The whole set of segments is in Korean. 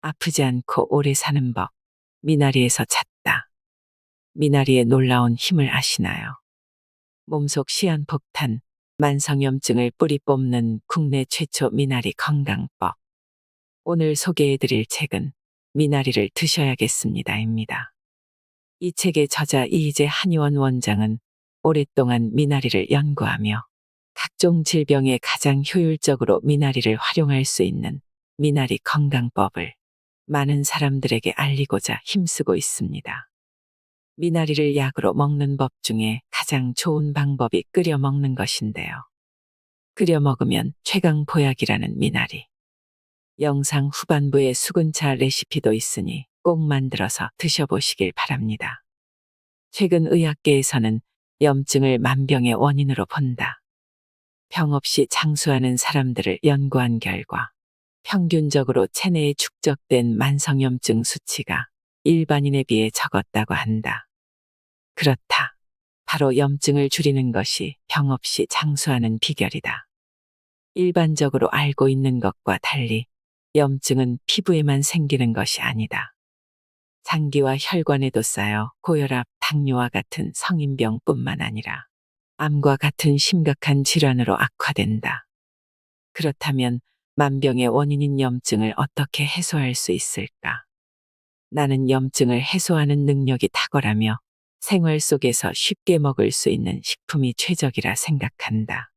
아프지 않고 오래 사는 법. 미나리에서 찾다. 미나리의 놀라운 힘을 아시나요? 몸속 시한폭탄, 만성염증을 뿌리 뽑는 국내 최초 미나리 건강법. 오늘 소개해드릴 책은 미나리를 드셔야겠습니다입니다. 이 책의 저자 이희재 한의원 원장은 오랫동안 미나리를 연구하며 각종 질병에 가장 효율적으로 미나리를 활용할 수 있는 미나리 건강법을 많은 사람들에게 알리고자 힘쓰고 있습니다. 미나리를 약으로 먹는 법 중에 가장 좋은 방법이 끓여 먹는 것인데요. 끓여 먹으면 최강 보약이라는 미나리. 영상 후반부에 수근차 레시피도 있으니 꼭 만들어서 드셔보시길 바랍니다. 최근 의학계에서는 염증을 만병의 원인으로 본다. 병 없이 장수하는 사람들을 연구한 결과 평균적으로 체내에 축적된 만성염증 수치가 일반인에 비해 적었다고 한다. 그렇다. 바로 염증을 줄이는 것이 병 없이 장수하는 비결이다. 일반적으로 알고 있는 것과 달리 염증은 피부에만 생기는 것이 아니다. 장기와 혈관에도 쌓여 고혈압, 당뇨와 같은 성인병뿐만 아니라 암과 같은 심각한 질환으로 악화된다. 그렇다면 만병의 원인인 염증을 어떻게 해소할 수 있을까? 나는 염증을 해소하는 능력이 탁월하며 생활 속에서 쉽게 먹을 수 있는 식품이 최적이라 생각한다.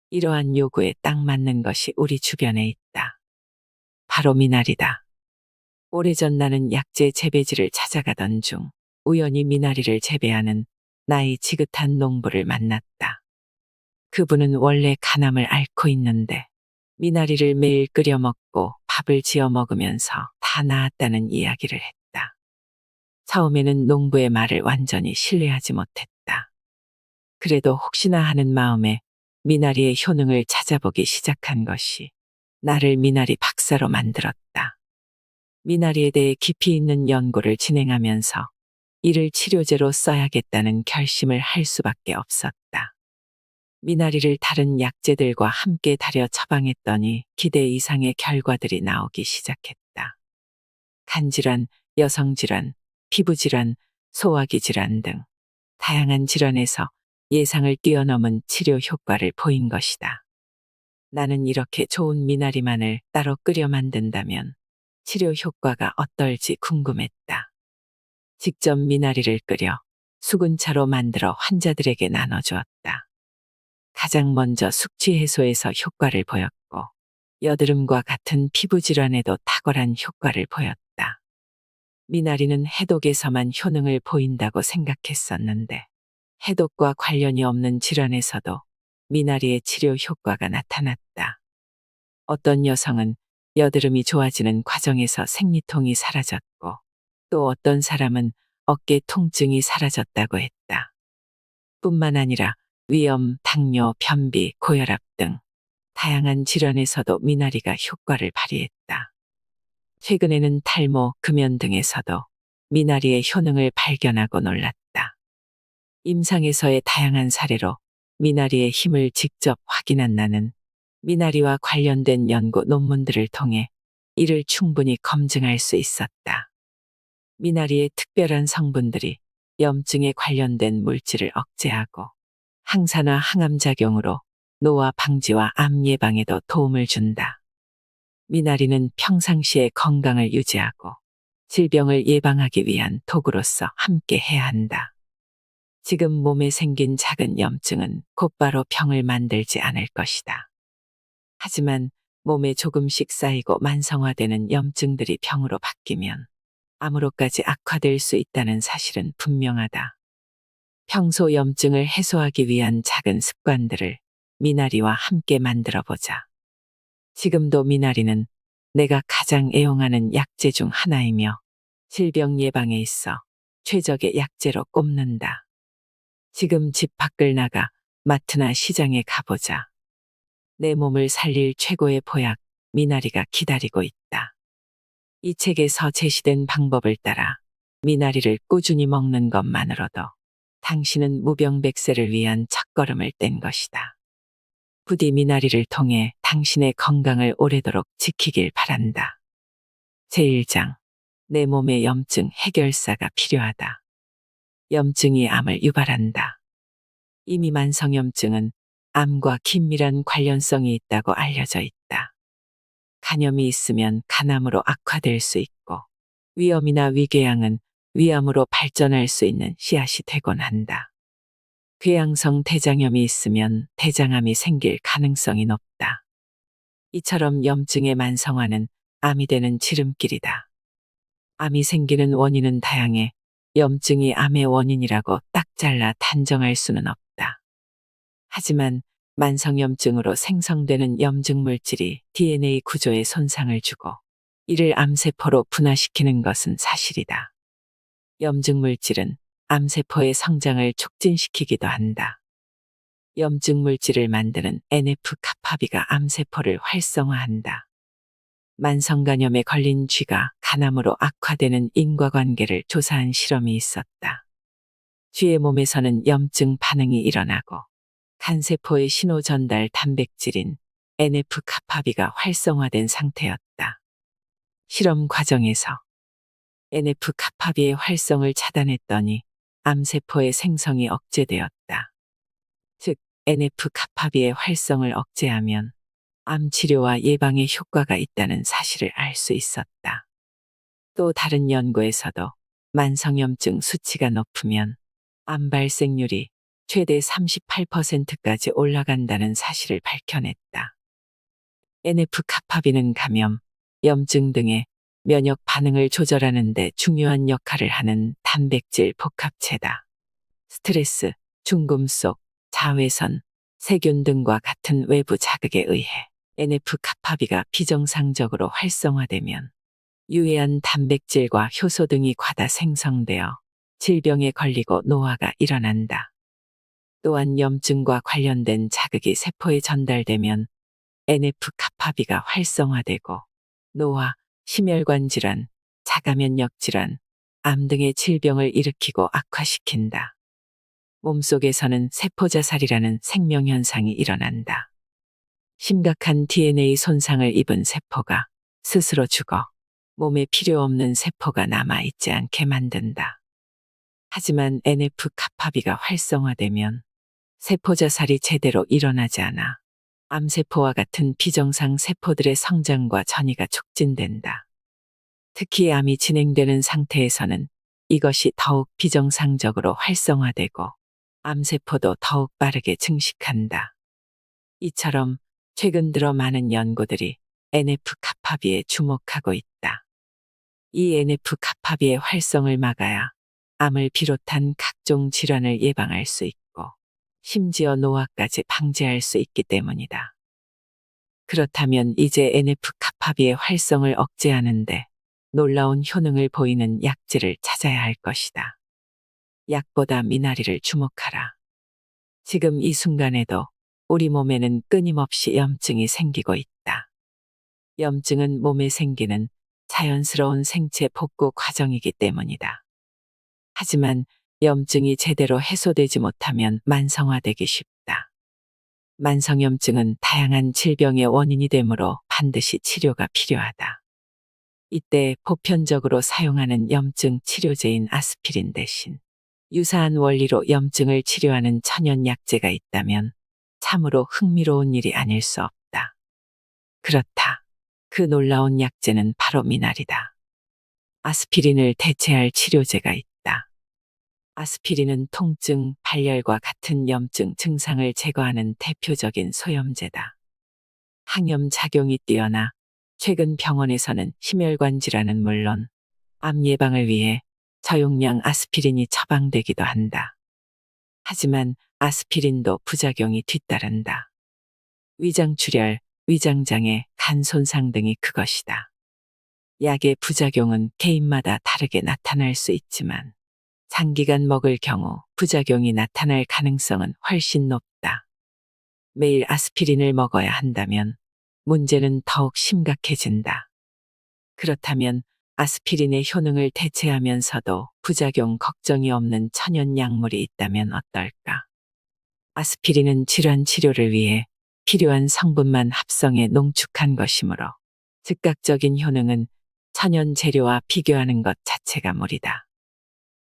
이러한 요구에 딱 맞는 것이 우리 주변에 있다. 바로 미나리다. 오래전 나는 약재 재배지를 찾아가던 중 우연히 미나리를 재배하는 나이 지긋한 농부를 만났다. 그분은 원래 간암을 앓고 있는데 미나리를 매일 끓여 먹고 밥을 지어 먹으면서 다 나았다는 이야기를 했다. 처음에는 농부의 말을 완전히 신뢰하지 못했다. 그래도 혹시나 하는 마음에 미나리의 효능을 찾아보기 시작한 것이 나를 미나리 박사로 만들었다. 미나리에 대해 깊이 있는 연구를 진행하면서 이를 치료제로 써야겠다는 결심을 할 수밖에 없었다. 미나리를 다른 약재들과 함께 달여 처방했더니 기대 이상의 결과들이 나오기 시작했다. 간질환, 여성질환, 피부질환, 소화기 질환 등 다양한 질환에서 예상을 뛰어넘은 치료 효과를 보인 것이다. 나는 이렇게 좋은 미나리만을 따로 끓여 만든다면 치료 효과가 어떨지 궁금했다. 직접 미나리를 끓여 수분차로 만들어 환자들에게 나눠주었다. 가장 먼저 숙취 해소에서 효과를 보였고 여드름과 같은 피부 질환에도 탁월한 효과를 보였다. 미나리는 해독에서만 효능을 보인다고 생각했었는데 해독과 관련이 없는 질환에서도 미나리의 치료 효과가 나타났다. 어떤 여성은 여드름이 좋아지는 과정에서 생리통이 사라졌고 또 어떤 사람은 어깨 통증이 사라졌다고 했다. 뿐만 아니라 위염, 당뇨, 변비, 고혈압 등 다양한 질환에서도 미나리가 효과를 발휘했다. 최근에는 탈모, 금연 등에서도 미나리의 효능을 발견하고 놀랐다. 임상에서의 다양한 사례로 미나리의 힘을 직접 확인한 나는 미나리와 관련된 연구 논문들을 통해 이를 충분히 검증할 수 있었다. 미나리의 특별한 성분들이 염증에 관련된 물질을 억제하고 항산화 항암 작용으로 노화 방지와 암 예방에도 도움을 준다. 미나리는 평상시에 건강을 유지하고 질병을 예방하기 위한 도구로서 함께 해야 한다. 지금 몸에 생긴 작은 염증은 곧바로 병을 만들지 않을 것이다. 하지만 몸에 조금씩 쌓이고 만성화되는 염증들이 병으로 바뀌면 암으로까지 악화될 수 있다는 사실은 분명하다. 평소 염증을 해소하기 위한 작은 습관들을 미나리와 함께 만들어 보자. 지금도 미나리는 내가 가장 애용하는 약재 중 하나이며 질병 예방에 있어 최적의 약재로 꼽는다. 지금 집 밖을 나가 마트나 시장에 가보자. 내 몸을 살릴 최고의 보약, 미나리가 기다리고 있다. 이 책에서 제시된 방법을 따라 미나리를 꾸준히 먹는 것만으로도 당신은 무병백세를 위한 첫걸음을 뗀 것이다. 부디 미나리를 통해 당신의 건강을 오래도록 지키길 바란다. 제1장. 내 몸의 염증 해결사가 필요하다. 염증이 암을 유발한다. 이미 만성염증은 암과 긴밀한 관련성이 있다고 알려져 있다. 간염이 있으면 간암으로 악화될 수 있고 위염이나 위궤양은 위암으로 발전할 수 있는 씨앗이 되곤 한다. 궤양성 대장염이 있으면 대장암이 생길 가능성이 높다. 이처럼 염증의 만성화는 암이 되는 지름길이다. 암이 생기는 원인은 다양해 염증이 암의 원인이라고 딱 잘라 단정할 수는 없다. 하지만 만성염증으로 생성되는 염증 물질이 DNA 구조에 손상을 주고 이를 암세포로 분화시키는 것은 사실이다. 염증 물질은 암세포의 성장을 촉진시키기도 한다. 염증 물질을 만드는 NF-kappaB가 암세포를 활성화한다. 만성간염에 걸린 쥐가 간암으로 악화되는 인과관계를 조사한 실험이 있었다. 쥐의 몸에서는 염증 반응이 일어나고 간세포의 신호 전달 단백질인 NF-kappaB가 활성화된 상태였다. 실험 과정에서 NF-kappaB의 활성을 차단했더니 암세포의 생성이 억제되었다. 즉, NF-kappaB의 활성을 억제하면 암 치료와 예방에 효과가 있다는 사실을 알 수 있었다. 또 다른 연구에서도 만성염증 수치가 높으면 암 발생률이 최대 38%까지 올라간다는 사실을 밝혀냈다. NF-kappaB는 감염, 염증 등의 면역 반응을 조절하는 데 중요한 역할을 하는 단백질 복합체다. 스트레스, 중금속, 자외선, 세균 등과 같은 외부 자극에 의해 NF-kappaB가 비정상적으로 활성화되면 유해한 단백질과 효소 등이 과다 생성되어 질병에 걸리고 노화가 일어난다. 또한 염증과 관련된 자극이 세포에 전달되면 NF-kappaB가 활성화되고 노화, 심혈관 질환, 자가면역 질환, 암 등의 질병을 일으키고 악화시킨다. 몸속에서는 세포자살이라는 생명현상이 일어난다. 심각한 DNA 손상을 입은 세포가 스스로 죽어 몸에 필요 없는 세포가 남아있지 않게 만든다. 하지만 NF-kappaB가 활성화되면 세포자살이 제대로 일어나지 않아 암세포와 같은 비정상 세포들의 성장과 전이가 촉진된다. 특히 암이 진행되는 상태에서는 이것이 더욱 비정상적으로 활성화되고 암세포도 더욱 빠르게 증식한다. 이처럼 최근 들어 많은 연구들이 NF-kappaB에 주목하고 있다. 이 NF-kappaB의 활성을 막아야 암을 비롯한 각종 질환을 예방할 수 있고 심지어 노화까지 방지할 수 있기 때문이다. 그렇다면 이제 NF-kappaB의 활성을 억제하는데 놀라운 효능을 보이는 약재를 찾아야 할 것이다. 약보다 미나리를 주목하라. 지금 이 순간에도 우리 몸에는 끊임없이 염증이 생기고 있다. 염증은 몸에 생기는 자연스러운 생체 복구 과정이기 때문이다. 하지만 염증이 제대로 해소되지 못하면 만성화되기 쉽다. 만성염증은 다양한 질병의 원인이 되므로 반드시 치료가 필요하다. 이때 보편적으로 사용하는 염증 치료제인 아스피린 대신 유사한 원리로 염증을 치료하는 천연약재가 있다면 참으로 흥미로운 일이 아닐 수 없다. 그렇다. 그 놀라운 약재는 바로 미나리다. 아스피린을 대체할 치료제가 있다. 아스피린은 통증, 발열과 같은 염증 증상을 제거하는 대표적인 소염제다. 항염 작용이 뛰어나 최근 병원에서는 심혈관 질환은 물론 암 예방을 위해 저용량 아스피린이 처방되기도 한다. 하지만 아스피린도 부작용이 뒤따른다. 위장출혈, 위장장애, 간 손상 등이 그것이다. 약의 부작용은 개인마다 다르게 나타날 수 있지만 장기간 먹을 경우 부작용이 나타날 가능성은 훨씬 높다. 매일 아스피린을 먹어야 한다면 문제는 더욱 심각해진다. 그렇다면 아스피린의 효능을 대체하면서도 부작용 걱정이 없는 천연 약물이 있다면 어떨까? 아스피린은 질환 치료를 위해 필요한 성분만 합성해 농축한 것이므로 즉각적인 효능은 천연 재료와 비교하는 것 자체가 무리다.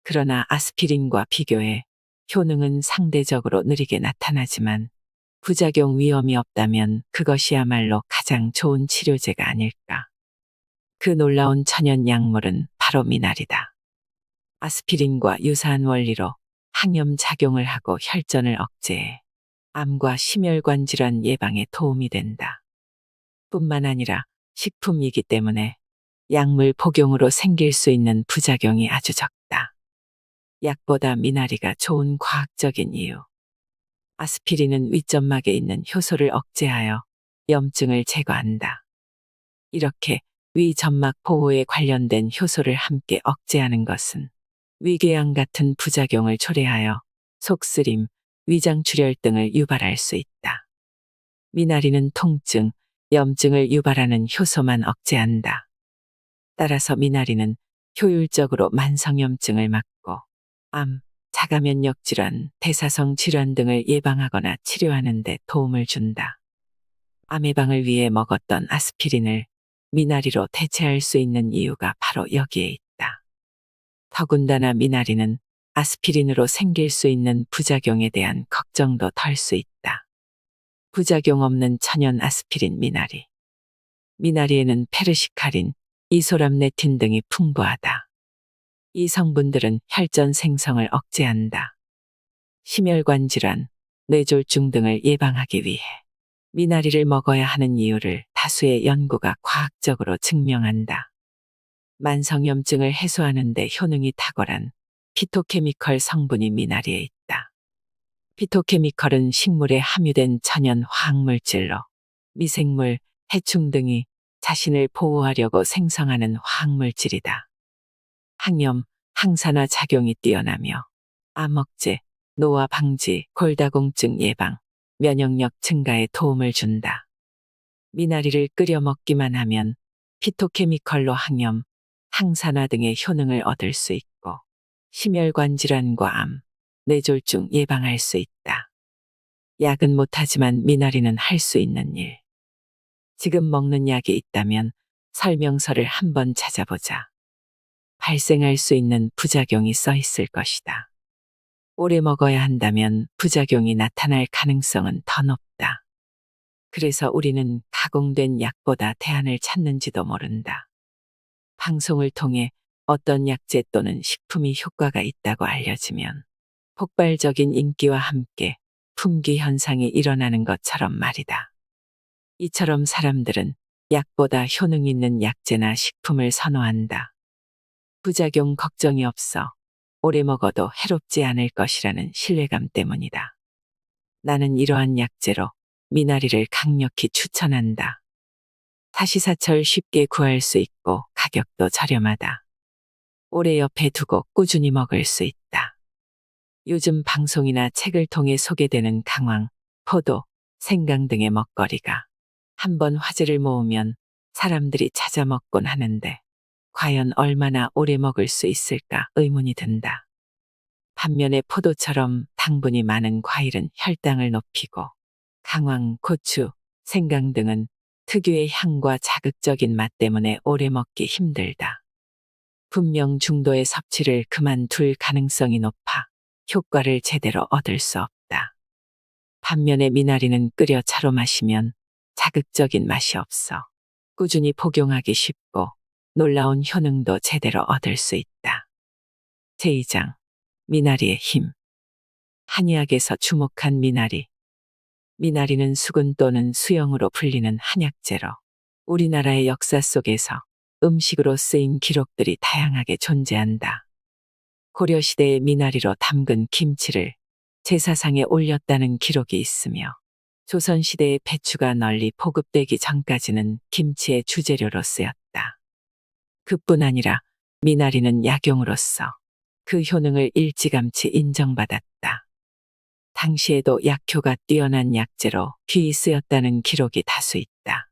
그러나 아스피린과 비교해 효능은 상대적으로 느리게 나타나지만 부작용 위험이 없다면 그것이야말로 가장 좋은 치료제가 아닐까. 그 놀라운 천연 약물은 바로 미나리다. 아스피린과 유사한 원리로 항염 작용을 하고 혈전을 억제해 암과 심혈관 질환 예방에 도움이 된다. 뿐만 아니라 식품이기 때문에 약물 복용으로 생길 수 있는 부작용이 아주 적다. 약보다 미나리가 좋은 과학적인 이유. 아스피린은 윗점막에 있는 효소를 억제하여 염증을 제거한다. 이렇게 위점막 보호에 관련된 효소를 함께 억제하는 것은 위궤양 같은 부작용을 초래하여 속쓰림, 위장출혈 등을 유발할 수 있다. 미나리는 통증, 염증을 유발하는 효소만 억제한다. 따라서 미나리는 효율적으로 만성염증을 막고 암, 자가면역 질환, 대사성 질환 등을 예방하거나 치료하는 데 도움을 준다. 암 예방을 위해 먹었던 아스피린을 미나리로 대체할 수 있는 이유가 바로 여기에 있다. 더군다나 미나리는 아스피린으로 생길 수 있는 부작용에 대한 걱정도 덜 수 있다. 부작용 없는 천연 아스피린 미나리. 미나리에는 페르시카린, 이소람네틴 등이 풍부하다. 이 성분들은 혈전 생성을 억제한다. 심혈관 질환, 뇌졸중 등을 예방하기 위해 미나리를 먹어야 하는 이유를 다수의 연구가 과학적으로 증명한다. 만성염증을 해소하는 데 효능이 탁월한 피토케미컬 성분이 미나리에 있다. 피토케미컬은 식물에 함유된 천연 화학물질로 미생물, 해충 등이 자신을 보호하려고 생성하는 화학물질이다. 항염, 항산화 작용이 뛰어나며 암 억제, 노화 방지, 골다공증 예방, 면역력 증가에 도움을 준다. 미나리를 끓여 먹기만 하면 피토케미컬로 항염, 항산화 등의 효능을 얻을 수 있고 심혈관 질환과 암, 뇌졸중 예방할 수 있다. 약은 못하지만 미나리는 할 수 있는 일. 지금 먹는 약이 있다면 설명서를 한번 찾아보자. 발생할 수 있는 부작용이 써 있을 것이다. 오래 먹어야 한다면 부작용이 나타날 가능성은 더 높다. 그래서 우리는 가공된 약보다 대안을 찾는지도 모른다. 방송을 통해 어떤 약재 또는 식품이 효과가 있다고 알려지면 폭발적인 인기와 함께 품귀 현상이 일어나는 것처럼 말이다. 이처럼 사람들은 약보다 효능 있는 약재나 식품을 선호한다. 부작용 걱정이 없어 오래 먹어도 해롭지 않을 것이라는 신뢰감 때문이다. 나는 이러한 약재로 미나리를 강력히 추천한다. 사시사철 쉽게 구할 수 있고 가격도 저렴하다. 오래 옆에 두고 꾸준히 먹을 수 있다. 요즘 방송이나 책을 통해 소개되는 강황, 포도, 생강 등의 먹거리가 한번 화제를 모으면 사람들이 찾아 먹곤 하는데 과연 얼마나 오래 먹을 수 있을까 의문이 든다. 반면에 포도처럼 당분이 많은 과일은 혈당을 높이고 강황, 고추, 생강 등은 특유의 향과 자극적인 맛 때문에 오래 먹기 힘들다. 분명 중도의 섭취를 그만둘 가능성이 높아 효과를 제대로 얻을 수 없다. 반면에 미나리는 끓여 차로 마시면 자극적인 맛이 없어 꾸준히 복용하기 쉽고 놀라운 효능도 제대로 얻을 수 있다. 제2장 미나리의 힘. 한의학에서 주목한 미나리. 미나리는 수근 또는 수영으로 불리는 한약재로 우리나라의 역사 속에서 음식으로 쓰인 기록들이 다양하게 존재한다. 고려시대의 미나리로 담근 김치를 제사상에 올렸다는 기록이 있으며 조선시대의 배추가 널리 보급되기 전까지는 김치의 주재료로 쓰였다. 그뿐 아니라 미나리는 약용으로서 그 효능을 일찌감치 인정받았다. 당시에도 약효가 뛰어난 약재로 귀히 쓰였다는 기록이 다수 있다.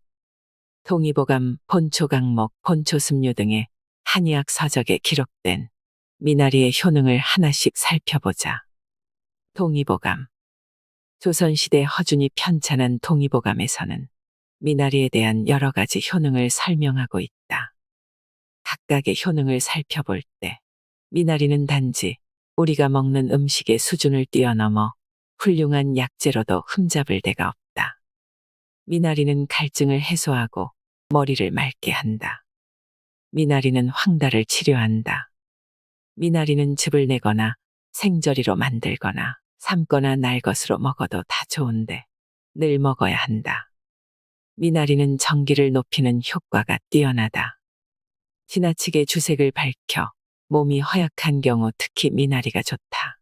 동의보감, 본초강목, 본초습류 등의 한의학 서적에 기록된 미나리의 효능을 하나씩 살펴보자. 동의보감. 조선시대 허준이 편찬한 동의보감에서는 미나리에 대한 여러 가지 효능을 설명하고 있다. 각각의 효능을 살펴볼 때 미나리는 단지 우리가 먹는 음식의 수준을 뛰어넘어 훌륭한 약재로도 흠잡을 데가 없다. 미나리는 갈증을 해소하고 머리를 맑게 한다. 미나리는 황달을 치료한다. 미나리는 즙을 내거나 생저리로 만들거나 삶거나 날 것으로 먹어도 다 좋은데 늘 먹어야 한다. 미나리는 전기를 높이는 효과가 뛰어나다. 지나치게 주색을 밝혀 몸이 허약한 경우 특히 미나리가 좋다.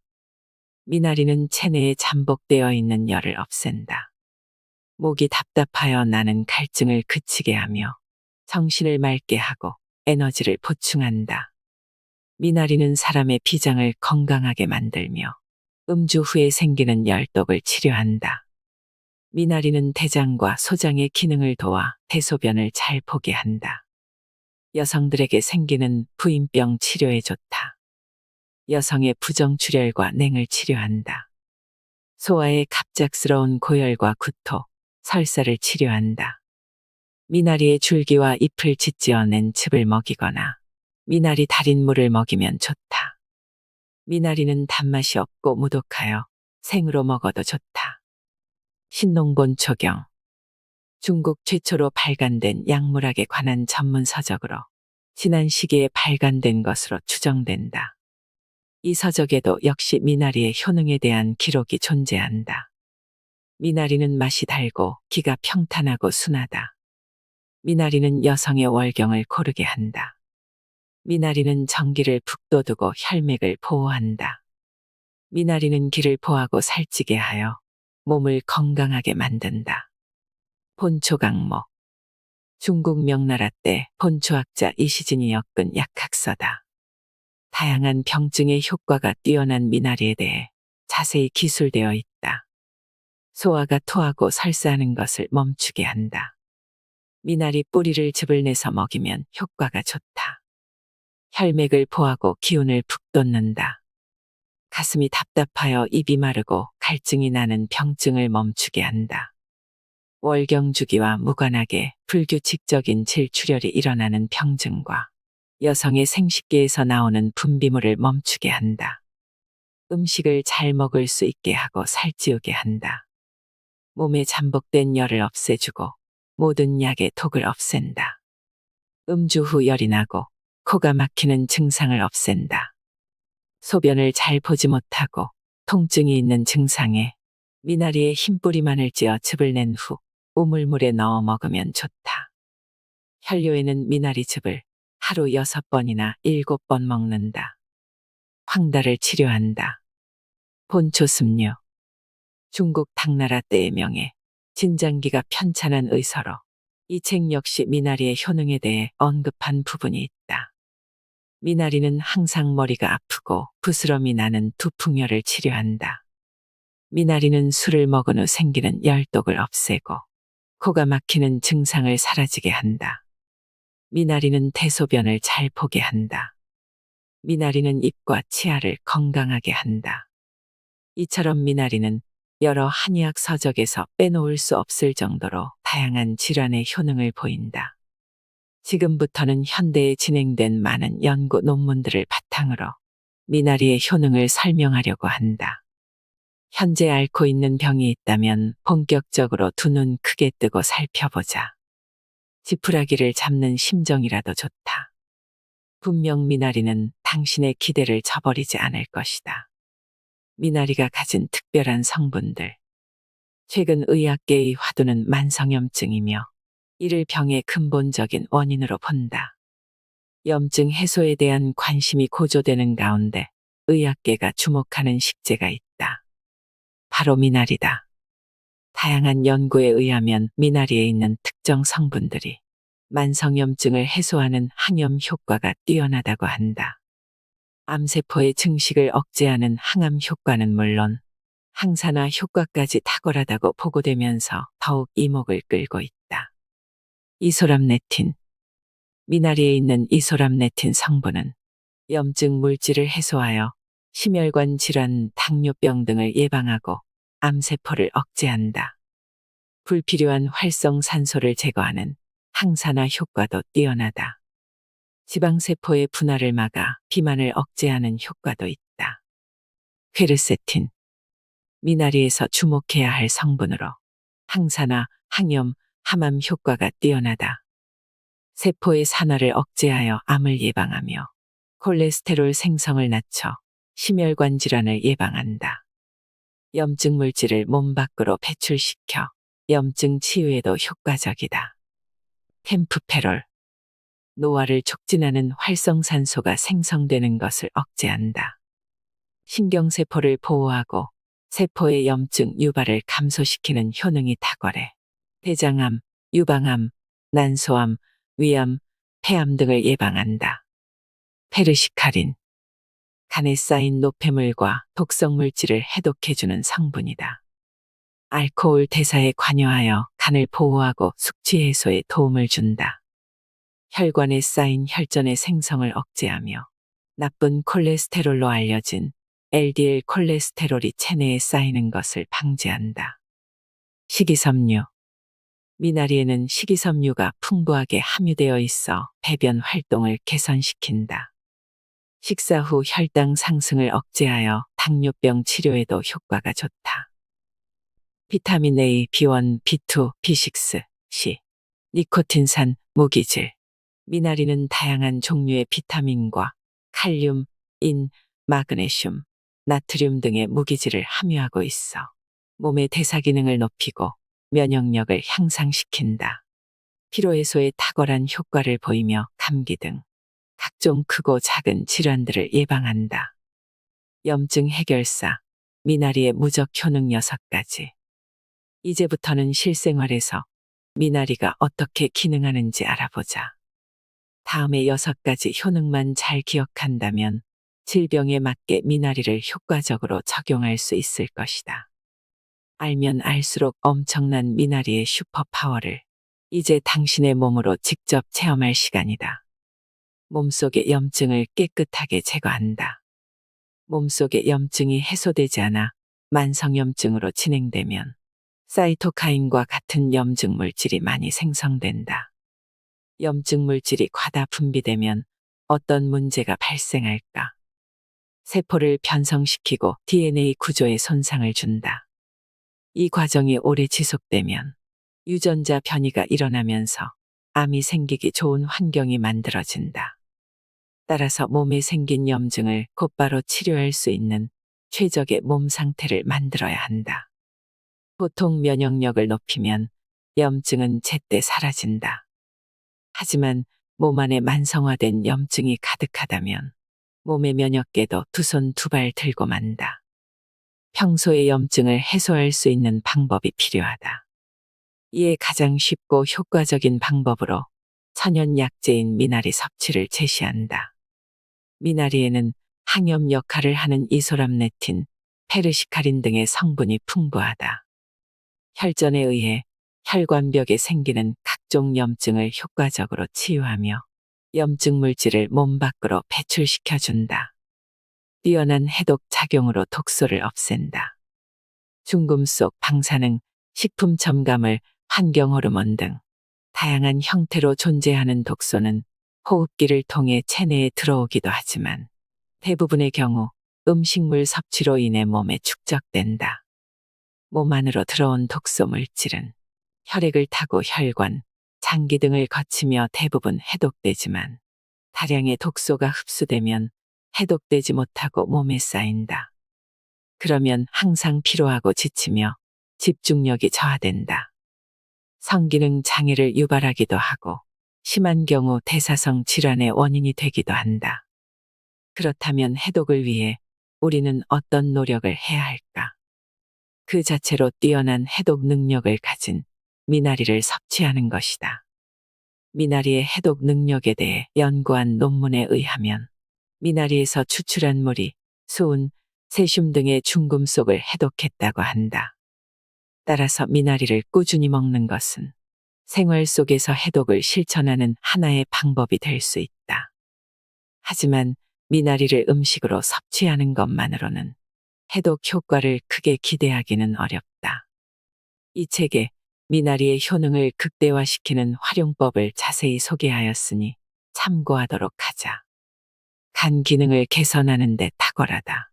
미나리는 체내에 잠복되어 있는 열을 없앤다. 목이 답답하여 나는 갈증을 그치게 하며 정신을 맑게 하고 에너지를 보충한다. 미나리는 사람의 비장을 건강하게 만들며 음주 후에 생기는 열독을 치료한다. 미나리는 대장과 소장의 기능을 도와 대소변을 잘 보게 한다. 여성들에게 생기는 부인병 치료에 좋다. 여성의 부정출혈과 냉을 치료한다. 소아의 갑작스러운 고열과 구토, 설사를 치료한다. 미나리의 줄기와 잎을 짓지어낸 즙을 먹이거나 미나리 달인물을 먹이면 좋다. 미나리는 단맛이 없고 무독하여 생으로 먹어도 좋다. 신농본초경. 중국 최초로 발간된 약물학에 관한 전문 서적으로 지난 시기에 발간된 것으로 추정된다. 이 서적에도 역시 미나리의 효능에 대한 기록이 존재한다. 미나리는 맛이 달고 기가 평탄하고 순하다. 미나리는 여성의 월경을 고르게 한다. 미나리는 전기를 북돋우고 혈맥을 보호한다. 미나리는 기를 보하고 살찌게 하여 몸을 건강하게 만든다. 본초강목. 중국 명나라 때 본초학자 이시진이 엮은 약학서다. 다양한 병증의 효과가 뛰어난 미나리에 대해 자세히 기술되어 있다. 소화가 토하고 설사하는 것을 멈추게 한다. 미나리 뿌리를 즙을 내서 먹이면 효과가 좋다. 혈맥을 보하고 기운을 북돋는다. 가슴이 답답하여 입이 마르고 갈증이 나는 병증을 멈추게 한다. 월경주기와 무관하게 불규칙적인 질출혈이 일어나는 병증과 여성의 생식기에서 나오는 분비물을 멈추게 한다. 음식을 잘 먹을 수 있게 하고 살찌우게 한다. 몸에 잠복된 열을 없애주고 모든 약의 독을 없앤다. 음주 후 열이 나고 코가 막히는 증상을 없앤다. 소변을 잘 보지 못하고 통증이 있는 증상에 미나리에 흰뿌리만을 찧어 즙을 낸 후 우물물에 넣어 먹으면 좋다. 혈뇨에는 미나리즙을 하루 6번이나 7번 먹는다. 황달을 치료한다. 본초습류. 중국 당나라 때의 명예, 진장기가 편찬한 의서로 이 책 역시 미나리의 효능에 대해 언급한 부분이 있다. 미나리는 항상 머리가 아프고 부스럼이 나는 두풍열을 치료한다. 미나리는 술을 먹은 후 생기는 열독을 없애고 코가 막히는 증상을 사라지게 한다. 미나리는 대소변을 잘 보게 한다. 미나리는 입과 치아를 건강하게 한다. 이처럼 미나리는 여러 한의학 서적에서 빼놓을 수 없을 정도로 다양한 질환의 효능을 보인다. 지금부터는 현대에 진행된 많은 연구 논문들을 바탕으로 미나리의 효능을 설명하려고 한다. 현재 앓고 있는 병이 있다면 본격적으로 두 눈 크게 뜨고 살펴보자. 지푸라기를 잡는 심정이라도 좋다. 분명 미나리는 당신의 기대를 저버리지 않을 것이다. 미나리가 가진 특별한 성분들. 최근 의학계의 화두는 만성염증이며 이를 병의 근본적인 원인으로 본다. 염증 해소에 대한 관심이 고조되는 가운데 의학계가 주목하는 식재가 있다. 바로 미나리다. 다양한 연구에 의하면 미나리에 있는 특정 성분들이 만성염증을 해소하는 항염 효과가 뛰어나다고 한다. 암세포의 증식을 억제하는 항암 효과는 물론 항산화 효과까지 탁월하다고 보고되면서 더욱 이목을 끌고 있다. 이소람네틴. 미나리에 있는 이소람네틴 성분은 염증 물질을 해소하여 심혈관 질환, 당뇨병 등을 예방하고 암세포를 억제한다. 불필요한 활성산소를 제거하는 항산화 효과도 뛰어나다. 지방세포의 분할을 막아 비만을 억제하는 효과도 있다. 퀘르세틴. 미나리에서 주목해야 할 성분으로 항산화, 항염, 항암 효과가 뛰어나다. 세포의 산화를 억제하여 암을 예방하며 콜레스테롤 생성을 낮춰 심혈관 질환을 예방한다. 염증 물질을 몸 밖으로 배출시켜 염증 치유에도 효과적이다. 캠프페롤. 노화를 촉진하는 활성산소가 생성되는 것을 억제한다. 신경세포를 보호하고 세포의 염증 유발을 감소시키는 효능이 탁월해 대장암, 유방암, 난소암, 위암, 폐암 등을 예방한다. 페르시카린. 간에 쌓인 노폐물과 독성 물질을 해독해주는 성분이다. 알코올 대사에 관여하여 간을 보호하고 숙취 해소에 도움을 준다. 혈관에 쌓인 혈전의 생성을 억제하며 나쁜 콜레스테롤로 알려진 LDL 콜레스테롤이 체내에 쌓이는 것을 방지한다. 식이섬유. 미나리에는 식이섬유가 풍부하게 함유되어 있어 배변 활동을 개선시킨다. 식사 후 혈당 상승을 억제하여 당뇨병 치료에도 효과가 좋다. 비타민 A, B1, B2, B6, C. 니코틴산, 무기질. 미나리는 다양한 종류의 비타민과 칼륨, 인, 마그네슘, 나트륨 등의 무기질을 함유하고 있어 몸의 대사 기능을 높이고 면역력을 향상시킨다. 피로 해소에 탁월한 효과를 보이며 감기 등 각종 크고 작은 질환들을 예방한다. 염증 해결사. 미나리의 무적 효능 6가지. 이제부터는 실생활에서 미나리가 어떻게 기능하는지 알아보자. 다음의 6가지 효능만 잘 기억한다면 질병에 맞게 미나리를 효과적으로 적용할 수 있을 것이다. 알면 알수록 엄청난 미나리의 슈퍼파워를 이제 당신의 몸으로 직접 체험할 시간이다. 몸속의 염증을 깨끗하게 제거한다. 몸속의 염증이 해소되지 않아 만성염증으로 진행되면 사이토카인과 같은 염증 물질이 많이 생성된다. 염증 물질이 과다 분비되면 어떤 문제가 발생할까? 세포를 변성시키고 DNA 구조에 손상을 준다. 이 과정이 오래 지속되면 유전자 변이가 일어나면서 암이 생기기 좋은 환경이 만들어진다. 따라서 몸에 생긴 염증을 곧바로 치료할 수 있는 최적의 몸 상태를 만들어야 한다. 보통 면역력을 높이면 염증은 제때 사라진다. 하지만 몸 안에 만성화된 염증이 가득하다면 몸의 면역계도 두 손 두 발 들고 만다. 평소의 염증을 해소할 수 있는 방법이 필요하다. 이에 가장 쉽고 효과적인 방법으로 천연 약재인 미나리 섭취를 제시한다. 미나리에는 항염 역할을 하는 이소람네틴, 페르시카린 등의 성분이 풍부하다. 혈전에 의해 혈관벽에 생기는 각종 염증을 효과적으로 치유하며 염증 물질을 몸 밖으로 배출시켜준다. 뛰어난 해독 작용으로 독소를 없앤다. 중금속, 방사능, 식품 첨가물, 환경 호르몬 등 다양한 형태로 존재하는 독소는 호흡기를 통해 체내에 들어오기도 하지만 대부분의 경우 음식물 섭취로 인해 몸에 축적된다. 몸 안으로 들어온 독소 물질은 혈액을 타고 혈관, 장기 등을 거치며 대부분 해독되지만 다량의 독소가 흡수되면 해독되지 못하고 몸에 쌓인다. 그러면 항상 피로하고 지치며 집중력이 저하된다. 성기능 장애를 유발하기도 하고 심한 경우 대사성 질환의 원인이 되기도 한다. 그렇다면 해독을 위해 우리는 어떤 노력을 해야 할까? 그 자체로 뛰어난 해독 능력을 가진 미나리를 섭취하는 것이다. 미나리의 해독 능력에 대해 연구한 논문에 의하면 미나리에서 추출한 물이 수은, 세슘 등의 중금속을 해독했다고 한다. 따라서 미나리를 꾸준히 먹는 것은 생활 속에서 해독을 실천하는 하나의 방법이 될 수 있다. 하지만 미나리를 음식으로 섭취하는 것만으로는 해독 효과를 크게 기대하기는 어렵다. 이 책에 미나리의 효능을 극대화시키는 활용법을 자세히 소개하였으니 참고하도록 하자. 간 기능을 개선하는 데 탁월하다.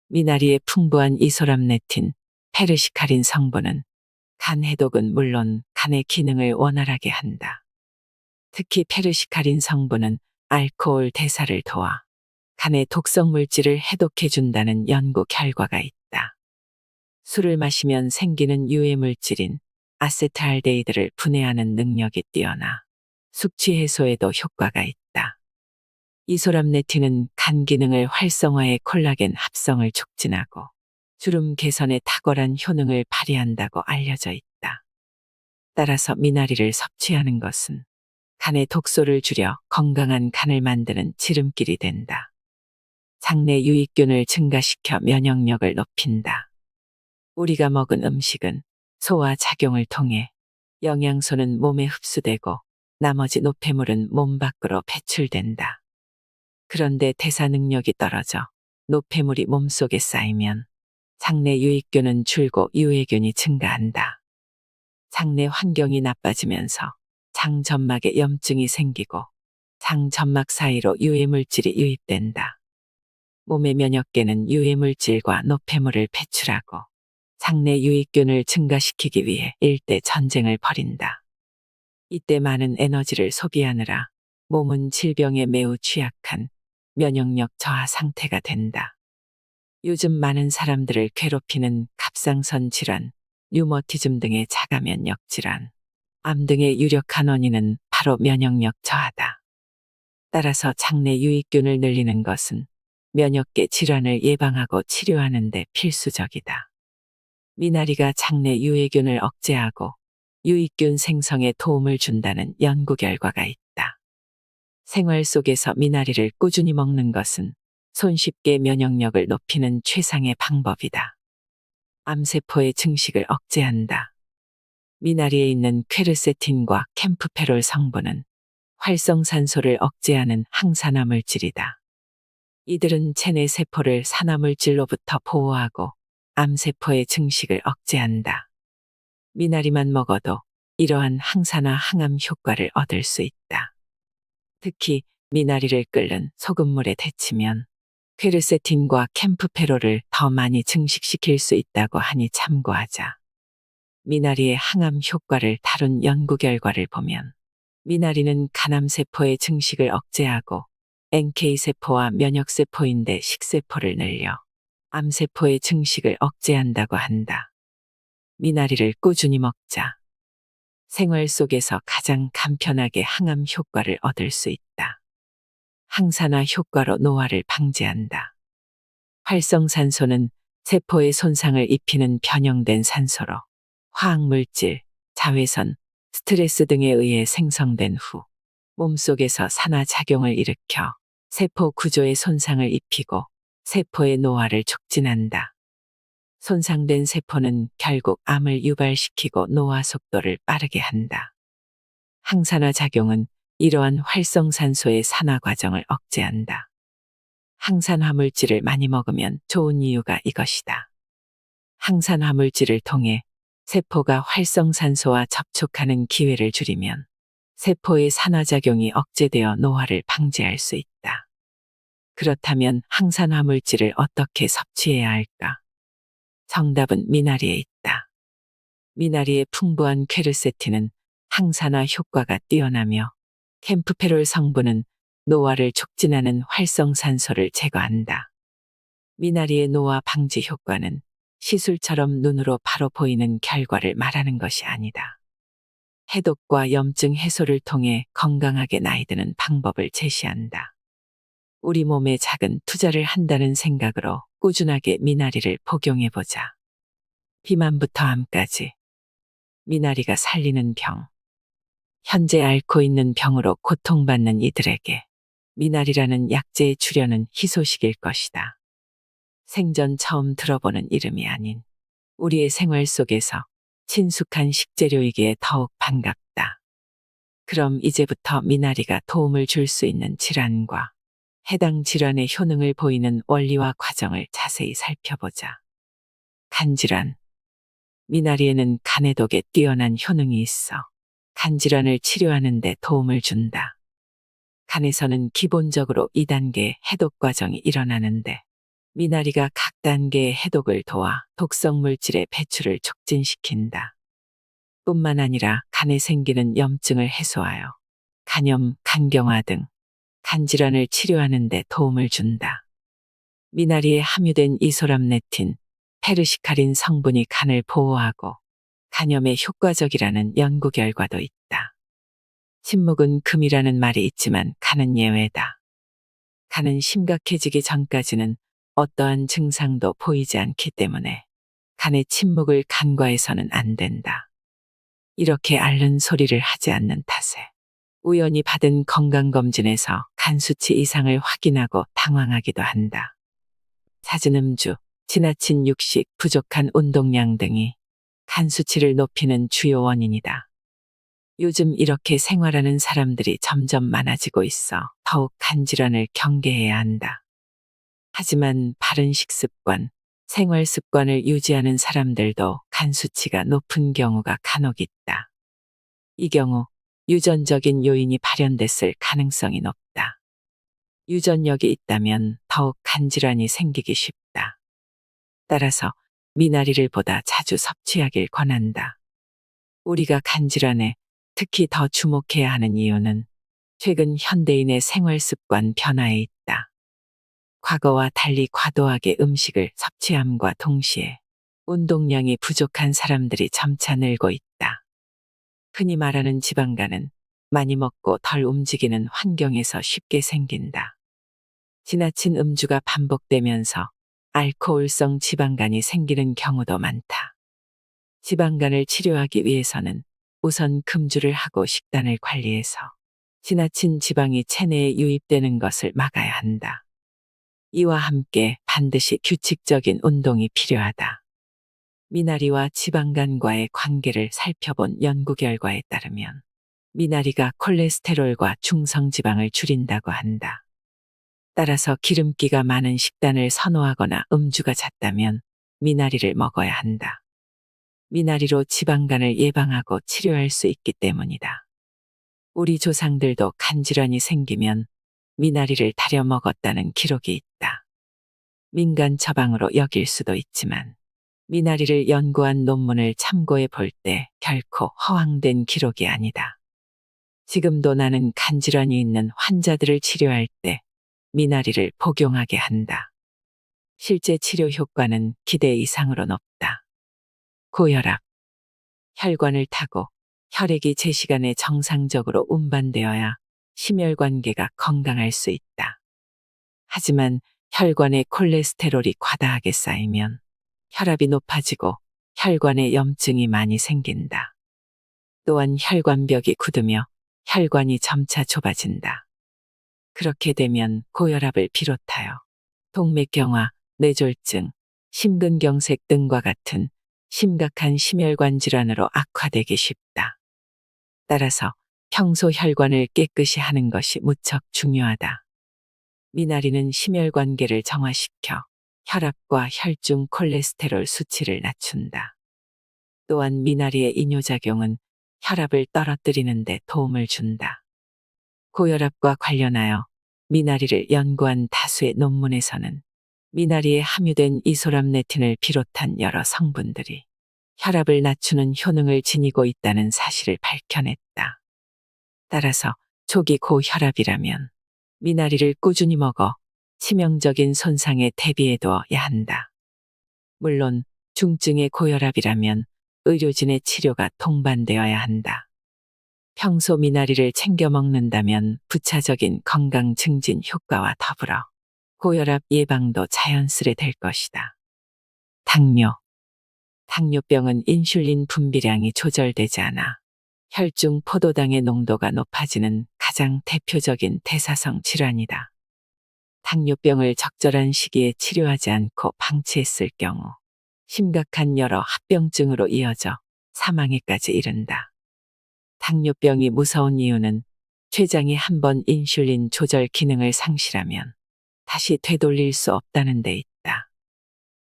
미나리의 풍부한 이소람네틴, 페르시카린 성분은 간 해독은 물론 간의 기능을 원활하게 한다. 특히 페르시카린 성분은 알코올 대사를 도와 간의 독성 물질을 해독해준다는 연구 결과가 있다. 술을 마시면 생기는 유해 물질인 아세트알데히드를 분해하는 능력이 뛰어나 숙취 해소에도 효과가 있다. 이소람네틴은 간 기능을 활성화해 콜라겐 합성을 촉진하고 주름 개선에 탁월한 효능을 발휘한다고 알려져 있다. 따라서 미나리를 섭취하는 것은 간의 독소를 줄여 건강한 간을 만드는 지름길이 된다. 장내 유익균을 증가시켜 면역력을 높인다. 우리가 먹은 음식은 소화 작용을 통해 영양소는 몸에 흡수되고 나머지 노폐물은 몸 밖으로 배출된다. 그런데 대사 능력이 떨어져 노폐물이 몸속에 쌓이면 장내 유익균은 줄고 유해균이 증가한다. 장내 환경이 나빠지면서 장 점막에 염증이 생기고 장 점막 사이로 유해 물질이 유입된다. 몸의 면역계는 유해 물질과 노폐물을 배출하고 장내 유익균을 증가시키기 위해 일대 전쟁을 벌인다. 이때 많은 에너지를 소비하느라 몸은 질병에 매우 취약한 면역력 저하 상태가 된다. 요즘 많은 사람들을 괴롭히는 갑상선 질환, 류머티즘 등의 자가면역 질환, 암 등의 유력한 원인은 바로 면역력 저하다. 따라서 장내 유익균을 늘리는 것은 면역계 질환을 예방하고 치료하는 데 필수적이다. 미나리가 장내 유해균을 억제하고 유익균 생성에 도움을 준다는 연구 결과가 있다. 생활 속에서 미나리를 꾸준히 먹는 것은 손쉽게 면역력을 높이는 최상의 방법이다. 암세포의 증식을 억제한다. 미나리에 있는 퀘르세틴과 캠프페롤 성분은 활성산소를 억제하는 항산화 물질이다. 이들은 체내 세포를 산화물질로부터 보호하고 암세포의 증식을 억제한다. 미나리만 먹어도 이러한 항산화 항암 효과를 얻을 수 있다. 특히 미나리를 끓는 소금물에 데치면 퀘르세틴과 캠프페롤을 더 많이 증식시킬 수 있다고 하니 참고하자. 미나리의 항암 효과를 다룬 연구 결과를 보면 미나리는 간암세포의 증식을 억제하고 NK세포와 면역세포인데 식세포를 늘려 암세포의 증식을 억제한다고 한다. 미나리를 꾸준히 먹자. 생활 속에서 가장 간편하게 항암 효과를 얻을 수 있다. 항산화 효과로 노화를 방지한다. 활성산소는 세포에 손상을 입히는 변형된 산소로 화학물질, 자외선, 스트레스 등에 의해 생성된 후 몸속에서 산화작용을 일으켜 세포 구조에 손상을 입히고 세포의 노화를 촉진한다. 손상된 세포는 결국 암을 유발시키고 노화 속도를 빠르게 한다. 항산화 작용은 이러한 활성산소의 산화 과정을 억제한다. 항산화 물질을 많이 먹으면 좋은 이유가 이것이다. 항산화 물질을 통해 세포가 활성산소와 접촉하는 기회를 줄이면 세포의 산화작용이 억제되어 노화를 방지할 수 있다. 그렇다면 항산화 물질을 어떻게 섭취해야 할까? 정답은 미나리에 있다. 미나리의 풍부한 퀘르세틴은 항산화 효과가 뛰어나며 캠프페롤 성분은 노화를 촉진하는 활성산소를 제거한다. 미나리의 노화 방지 효과는 시술처럼 눈으로 바로 보이는 결과를 말하는 것이 아니다. 해독과 염증 해소를 통해 건강하게 나이 드는 방법을 제시한다. 우리 몸에 작은 투자를 한다는 생각으로 꾸준하게 미나리를 복용해보자. 비만부터 암까지. 미나리가 살리는 병. 현재 앓고 있는 병으로 고통받는 이들에게 미나리라는 약재의 출현은 희소식일 것이다. 생전 처음 들어보는 이름이 아닌 우리의 생활 속에서 친숙한 식재료이기에 더욱 반갑다. 그럼 이제부터 미나리가 도움을 줄 수 있는 질환과 해당 질환의 효능을 보이는 원리와 과정을 자세히 살펴보자. 간질환. 미나리에는 간해독에 뛰어난 효능이 있어 간질환을 치료하는 데 도움을 준다. 간에서는 기본적으로 2단계 해독 과정이 일어나는데 미나리가 각 단계의 해독을 도와 독성 물질의 배출을 촉진시킨다. 뿐만 아니라 간에 생기는 염증을 해소하여 간염, 간경화 등 간질환을 치료하는 데 도움을 준다. 미나리에 함유된 이소람네틴, 페르시카린 성분이 간을 보호하고 간염에 효과적이라는 연구 결과도 있다. 침묵은 금이라는 말이 있지만 간은 예외다. 간은 심각해지기 전까지는 어떠한 증상도 보이지 않기 때문에 간의 침묵을 간과해서는 안 된다. 이렇게 앓는 소리를 하지 않는 탓에 우연히 받은 건강검진에서 간 수치 이상을 확인하고 당황하기도 한다. 잦은 음주, 지나친 육식, 부족한 운동량 등이 간 수치를 높이는 주요 원인이다. 요즘 이렇게 생활하는 사람들이 점점 많아지고 있어 더욱 간 질환을 경계해야 한다. 하지만 바른 식습관, 생활 습관을 유지하는 사람들도 간 수치가 높은 경우가 간혹 있다. 이 경우 유전적인 요인이 발현됐을 가능성이 높다. 유전력이 있다면 더욱 간 질환이 생기기 쉽다. 따라서 미나리를 보다 자주 섭취하길 권한다. 우리가 간 질환에 특히 더 주목해야 하는 이유는 최근 현대인의 생활 습관 변화에 있다. 과거와 달리 과도하게 음식을 섭취함과 동시에 운동량이 부족한 사람들이 점차 늘고 있다. 흔히 말하는 지방간은 많이 먹고 덜 움직이는 환경에서 쉽게 생긴다. 지나친 음주가 반복되면서 알코올성 지방간이 생기는 경우도 많다. 지방간을 치료하기 위해서는 우선 금주를 하고 식단을 관리해서 지나친 지방이 체내에 유입되는 것을 막아야 한다. 이와 함께 반드시 규칙적인 운동이 필요하다. 미나리와 지방간과의 관계를 살펴본 연구 결과에 따르면 미나리가 콜레스테롤과 중성지방을 줄인다고 한다. 따라서 기름기가 많은 식단을 선호하거나 음주가 잦다면 미나리를 먹어야 한다. 미나리로 지방간을 예방하고 치료할 수 있기 때문이다. 우리 조상들도 간질환이 생기면 미나리를 다려 먹었다는 기록이 있다. 민간 처방으로 여길 수도 있지만 미나리를 연구한 논문을 참고해 볼 때 결코 허황된 기록이 아니다. 지금도 나는 간질환이 있는 환자들을 치료할 때 미나리를 복용하게 한다. 실제 치료 효과는 기대 이상으로 높다. 고혈압, 혈관을 타고 혈액이 제 시간에 정상적으로 운반되어야 심혈관계가 건강할 수 있다. 하지만 혈관에 콜레스테롤이 과다하게 쌓이면 혈압이 높아지고 혈관에 염증이 많이 생긴다. 또한 혈관벽이 굳으며 혈관이 점차 좁아진다. 그렇게 되면 고혈압을 비롯하여 동맥경화, 뇌졸중, 심근경색 등과 같은 심각한 심혈관 질환으로 악화되기 쉽다. 따라서 평소 혈관을 깨끗이 하는 것이 무척 중요하다. 미나리는 심혈관계를 정화시켜 혈압과 혈중 콜레스테롤 수치를 낮춘다. 또한 미나리의 이뇨작용은 혈압을 떨어뜨리는 데 도움을 준다. 고혈압과 관련하여 미나리를 연구한 다수의 논문에서는 미나리에 함유된 이소람네틴을 비롯한 여러 성분들이 혈압을 낮추는 효능을 지니고 있다는 사실을 밝혀냈다. 따라서 초기 고혈압이라면 미나리를 꾸준히 먹어 치명적인 손상에 대비해둬야 한다. 물론 중증의 고혈압이라면 의료진의 치료가 동반되어야 한다. 평소 미나리를 챙겨 먹는다면 부차적인 건강 증진 효과와 더불어 고혈압 예방도 자연스레 될 것이다. 당뇨. 당뇨병은 인슐린 분비량이 조절되지 않아 혈중 포도당의 농도가 높아지는 가장 대표적인 대사성 질환이다. 당뇨병을 적절한 시기에 치료하지 않고 방치했을 경우 심각한 여러 합병증으로 이어져 사망에까지 이른다. 당뇨병이 무서운 이유는 췌장이 한번 인슐린 조절 기능을 상실하면 다시 되돌릴 수 없다는 데 있다.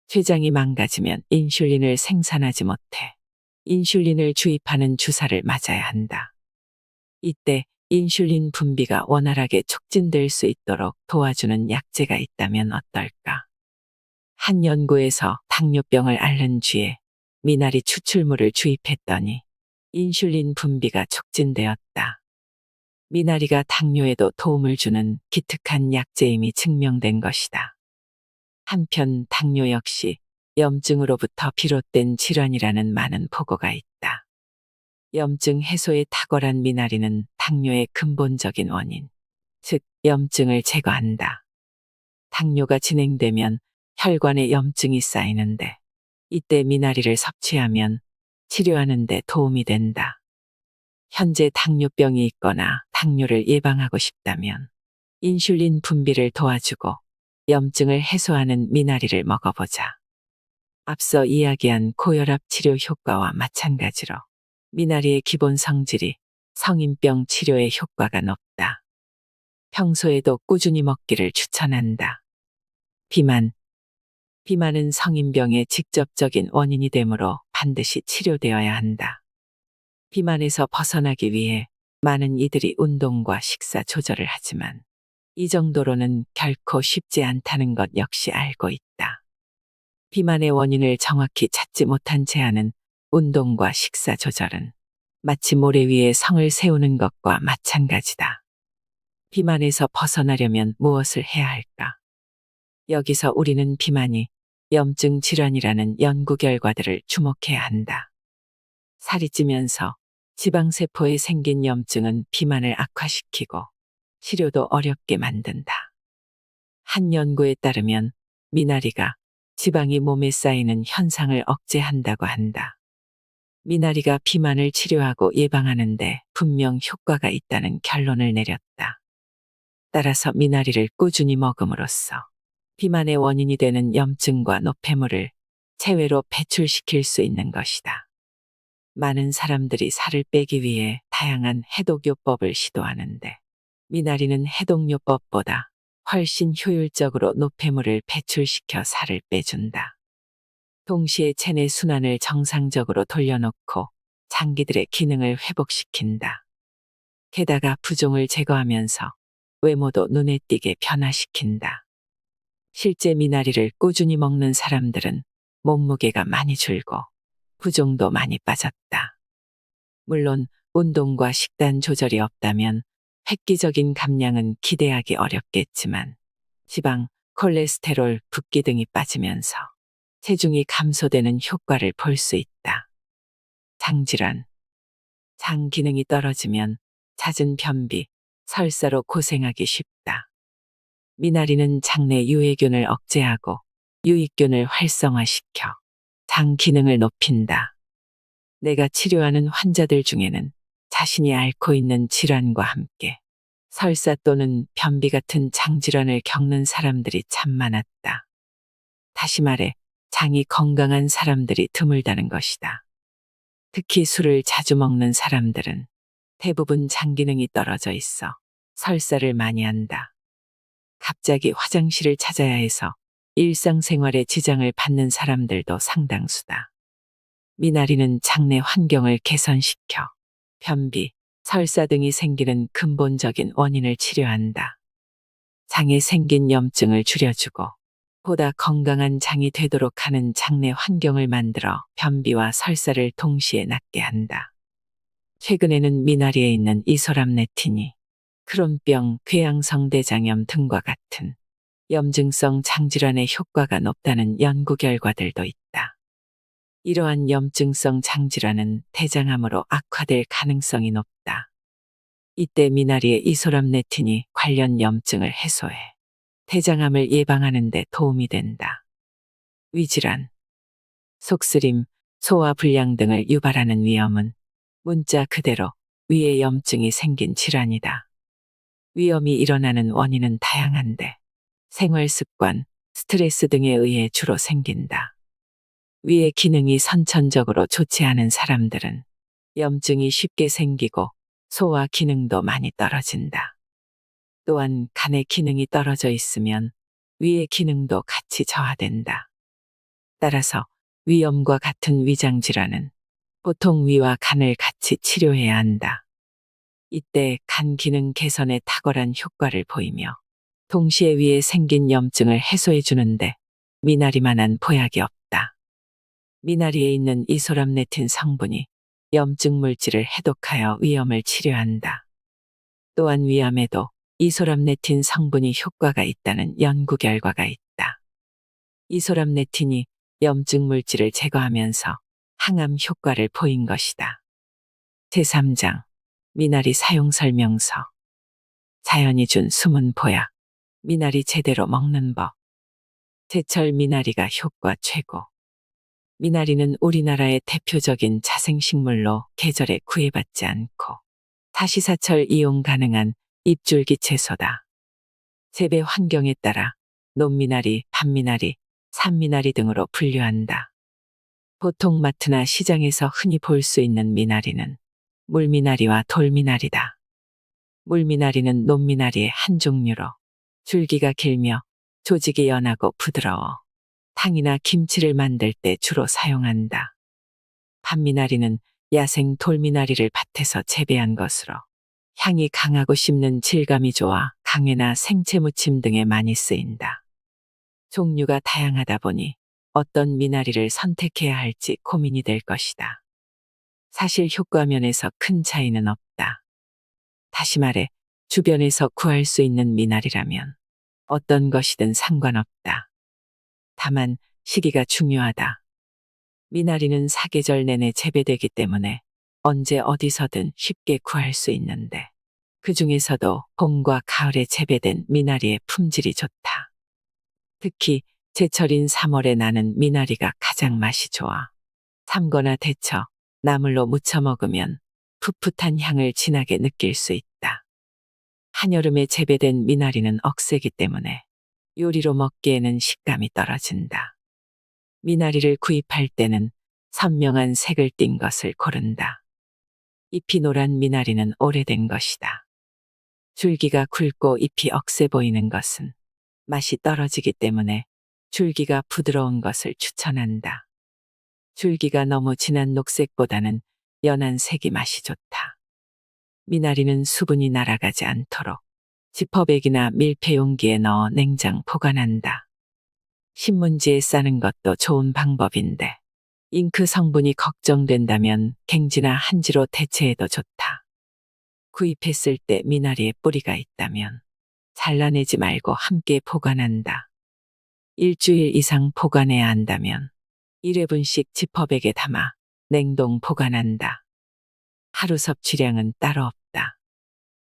췌장이 망가지면 인슐린을 생산하지 못해 인슐린을 주입하는 주사를 맞아야 한다. 이때 인슐린 분비가 원활하게 촉진될 수 있도록 도와주는 약재가 있다면 어떨까? 한 연구에서 당뇨병을 앓는 쥐에 미나리 추출물을 주입했더니 인슐린 분비가 촉진되었다. 미나리가 당뇨에도 도움을 주는 기특한 약재임이 증명된 것이다. 한편 당뇨 역시 염증으로부터 비롯된 질환이라는 많은 보고가 있다. 염증 해소에 탁월한 미나리는 당뇨의 근본적인 원인, 즉 염증을 제거한다. 당뇨가 진행되면 혈관에 염증이 쌓이는데 이때 미나리를 섭취하면 치료하는 데 도움이 된다. 현재 당뇨병이 있거나 당뇨를 예방하고 싶다면 인슐린 분비를 도와주고 염증을 해소하는 미나리를 먹어보자. 앞서 이야기한 고혈압 치료 효과와 마찬가지로 미나리의 기본 성질이 성인병 치료에 효과가 높다. 평소에도 꾸준히 먹기를 추천한다. 비만. 비만은 성인병의 직접적인 원인이 되므로 반드시 치료되어야 한다. 비만에서 벗어나기 위해 많은 이들이 운동과 식사 조절을 하지만 이 정도로는 결코 쉽지 않다는 것 역시 알고 있다. 비만의 원인을 정확히 찾지 못한 채하는 운동과 식사 조절은 마치 모래 위에 성을 세우는 것과 마찬가지다. 비만에서 벗어나려면 무엇을 해야 할까? 여기서 우리는 비만이 염증 질환이라는 연구 결과들을 주목해야 한다. 살이 찌면서 지방세포에 생긴 염증은 비만을 악화시키고 치료도 어렵게 만든다. 한 연구에 따르면 미나리가 지방이 몸에 쌓이는 현상을 억제한다고 한다. 미나리가 비만을 치료하고 예방하는데 분명 효과가 있다는 결론을 내렸다. 따라서 미나리를 꾸준히 먹음으로써 비만의 원인이 되는 염증과 노폐물을 체외로 배출시킬 수 있는 것이다. 많은 사람들이 살을 빼기 위해 다양한 해독요법을 시도하는데 미나리는 해독요법보다 훨씬 효율적으로 노폐물을 배출시켜 살을 빼준다. 동시에 체내 순환을 정상적으로 돌려놓고 장기들의 기능을 회복시킨다. 게다가 부종을 제거하면서 외모도 눈에 띄게 변화시킨다. 실제 미나리를 꾸준히 먹는 사람들은 몸무게가 많이 줄고 부종도 많이 빠졌다. 물론 운동과 식단 조절이 없다면 획기적인 감량은 기대하기 어렵겠지만 지방, 콜레스테롤, 붓기 등이 빠지면서 체중이 감소되는 효과를 볼 수 있다. 장질환. 장 기능이 떨어지면 잦은 변비, 설사로 고생하기 쉽다. 미나리는 장내 유해균을 억제하고 유익균을 활성화시켜 장 기능을 높인다. 내가 치료하는 환자들 중에는 자신이 앓고 있는 질환과 함께 설사 또는 변비 같은 장질환을 겪는 사람들이 참 많았다. 다시 말해 장이 건강한 사람들이 드물다는 것이다. 특히 술을 자주 먹는 사람들은 대부분 장 기능이 떨어져 있어 설사를 많이 한다. 갑자기 화장실을 찾아야 해서 일상생활에 지장을 받는 사람들도 상당수다. 미나리는 장내 환경을 개선시켜 변비, 설사 등이 생기는 근본적인 원인을 치료한다. 장에 생긴 염증을 줄여주고 보다 건강한 장이 되도록 하는 장내 환경을 만들어 변비와 설사를 동시에 낫게 한다. 최근에는 미나리에 있는 이소람네틴이 크론병, 궤양성 대장염 등과 같은 염증성 장질환에 효과가 높다는 연구 결과들도 있다. 이러한 염증성 장질환은 대장암으로 악화될 가능성이 높다. 이때 미나리의 이소람네틴이 관련 염증을 해소해 대장암을 예방하는 데 도움이 된다. 위질환, 속쓰림, 소화불량 등을 유발하는 위염은 문자 그대로 위에 염증이 생긴 질환이다. 위염이 일어나는 원인은 다양한데 생활습관, 스트레스 등에 의해 주로 생긴다. 위의 기능이 선천적으로 좋지 않은 사람들은 염증이 쉽게 생기고 소화 기능도 많이 떨어진다. 또한 간의 기능이 떨어져 있으면 위의 기능도 같이 저하된다. 따라서 위염과 같은 위장질환은 보통 위와 간을 같이 치료해야 한다. 이때 간 기능 개선에 탁월한 효과를 보이며 동시에 위에 생긴 염증을 해소해 주는데 미나리만한 보약이 없다. 미나리에 있는 이소람네틴 성분이 염증 물질을 해독하여 위염을 치료한다. 또한 위암에도 이소람네틴 성분이 효과가 있다는 연구 결과가 있다. 이소람네틴이 염증 물질을 제거하면서 항암 효과를 보인 것이다. 제3장 미나리 사용 설명서. 자연이 준 숨은 보약. 미나리 제대로 먹는 법. 제철 미나리가 효과 최고. 미나리는 우리나라의 대표적인 자생식물로 계절에 구애받지 않고 사시사철 이용 가능한 잎줄기 채소다. 재배 환경에 따라 논미나리, 밤미나리, 산미나리 등으로 분류한다. 보통 마트나 시장에서 흔히 볼 수 있는 미나리는 물미나리와 돌미나리다. 물미나리는 논미나리의 한 종류로 줄기가 길며 조직이 연하고 부드러워 탕이나 김치를 만들 때 주로 사용한다. 밤미나리는 야생 돌미나리를 밭에서 재배한 것으로 향이 강하고 씹는 질감이 좋아 강회나 생채 무침 등에 많이 쓰인다. 종류가 다양하다 보니 어떤 미나리를 선택해야 할지 고민이 될 것이다. 사실 효과 면에서 큰 차이는 없다. 다시 말해 주변에서 구할 수 있는 미나리라면 어떤 것이든 상관없다. 다만 시기가 중요하다. 미나리는 사계절 내내 재배되기 때문에 언제 어디서든 쉽게 구할 수 있는데 그 중에서도 봄과 가을에 재배된 미나리의 품질이 좋다. 특히 제철인 3월에 나는 미나리가 가장 맛이 좋아. 삶거나 데쳐 나물로 무쳐 먹으면 풋풋한 향을 진하게 느낄 수 있다. 한여름에 재배된 미나리는 억세기 때문에 요리로 먹기에는 식감이 떨어진다. 미나리를 구입할 때는 선명한 색을 띤 것을 고른다. 잎이 노란 미나리는 오래된 것이다. 줄기가 굵고 잎이 억세 보이는 것은 맛이 떨어지기 때문에 줄기가 부드러운 것을 추천한다. 줄기가 너무 진한 녹색보다는 연한 색이 맛이 좋다. 미나리는 수분이 날아가지 않도록 지퍼백이나 밀폐 용기에 넣어 냉장 보관한다. 신문지에 싸는 것도 좋은 방법인데 잉크 성분이 걱정된다면 갱지나 한지로 대체해도 좋다. 구입했을 때 미나리에 뿌리가 있다면 잘라내지 말고 함께 보관한다. 일주일 이상 보관해야 한다면 1회분씩 지퍼백에 담아 냉동 보관한다. 하루 섭취량은 따로 없다.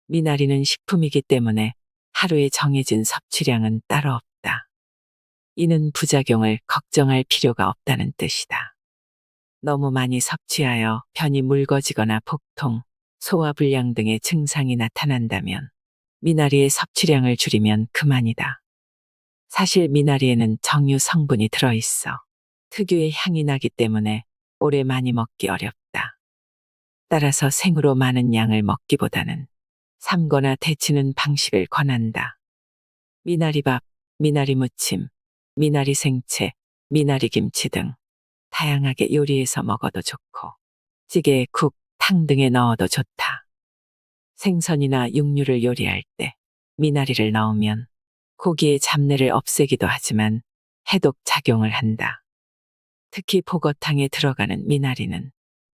미나리는 식품이기 때문에 하루에 정해진 섭취량은 따로 없다. 이는 부작용을 걱정할 필요가 없다는 뜻이다. 너무 많이 섭취하여 변이 묽어지거나 복통, 소화불량 등의 증상이 나타난다면 미나리의 섭취량을 줄이면 그만이다. 사실 미나리에는 정유 성분이 들어있어 특유의 향이 나기 때문에 오래 많이 먹기 어렵다. 따라서 생으로 많은 양을 먹기보다는 삶거나 데치는 방식을 권한다. 미나리밥, 미나리 무침, 미나리 생채, 미나리 김치 등 다양하게 요리해서 먹어도 좋고 찌개, 국, 탕 등에 넣어도 좋다. 생선이나 육류를 요리할 때 미나리를 넣으면 고기의 잡내를 없애기도 하지만 해독 작용을 한다. 특히 복어탕에 들어가는 미나리는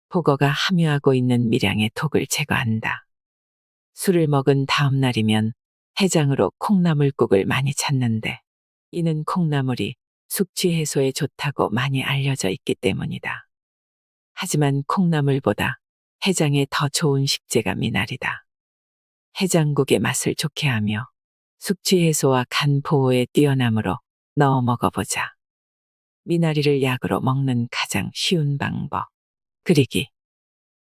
복어가 함유하고 있는 미량의 독을 제거한다. 술을 먹은 다음 날이면 해장으로 콩나물국을 많이 찾는데 이는 콩나물이 숙취 해소에 좋다고 많이 알려져 있기 때문이다. 하지만 콩나물보다 해장에 더 좋은 식재가 미나리다. 해장국의 맛을 좋게 하며 숙취 해소와 간 보호에 뛰어남으로 넣어 먹어보자. 미나리를 약으로 먹는 가장 쉬운 방법. 끓이기.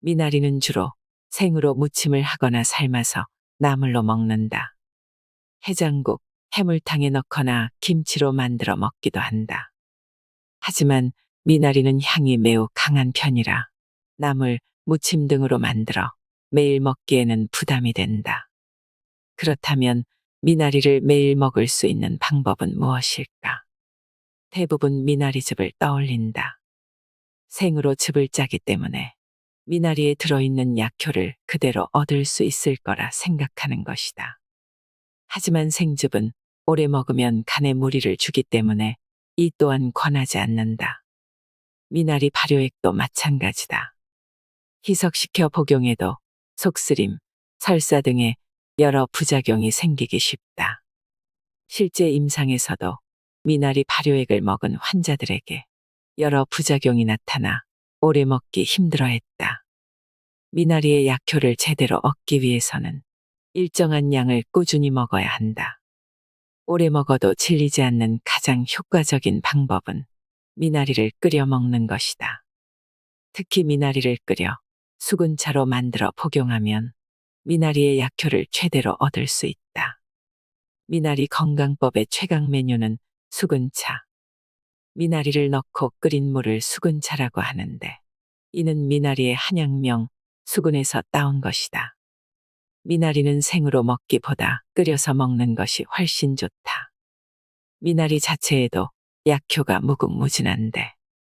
미나리는 주로 생으로 무침을 하거나 삶아서 나물로 먹는다. 해장국, 해물탕에 넣거나 김치로 만들어 먹기도 한다. 하지만 미나리는 향이 매우 강한 편이라 나물, 무침 등으로 만들어 매일 먹기에는 부담이 된다. 그렇다면 미나리를 매일 먹을 수 있는 방법은 무엇일까? 대부분 미나리즙을 떠올린다. 생으로 즙을 짜기 때문에 미나리에 들어있는 약효를 그대로 얻을 수 있을 거라 생각하는 것이다. 하지만 생즙은 오래 먹으면 간에 무리를 주기 때문에 이 또한 권하지 않는다. 미나리 발효액도 마찬가지다. 희석시켜 복용해도 속쓰림, 설사 등의 여러 부작용이 생기기 쉽다. 실제 임상에서도 미나리 발효액을 먹은 환자들에게 여러 부작용이 나타나 오래 먹기 힘들어했다. 미나리의 약효를 제대로 얻기 위해서는 일정한 양을 꾸준히 먹어야 한다. 오래 먹어도 질리지 않는 가장 효과적인 방법은 미나리를 끓여 먹는 것이다. 특히 미나리를 끓여 수분차로 만들어 복용하면 미나리의 약효를 최대로 얻을 수 있다. 미나리 건강법의 최강 메뉴는 수근차. 미나리를 넣고 끓인 물을 수근차라고 하는데 이는 미나리의 한약명 수근에서 따온 것이다. 미나리는 생으로 먹기보다 끓여서 먹는 것이 훨씬 좋다. 미나리 자체에도 약효가 무궁무진한데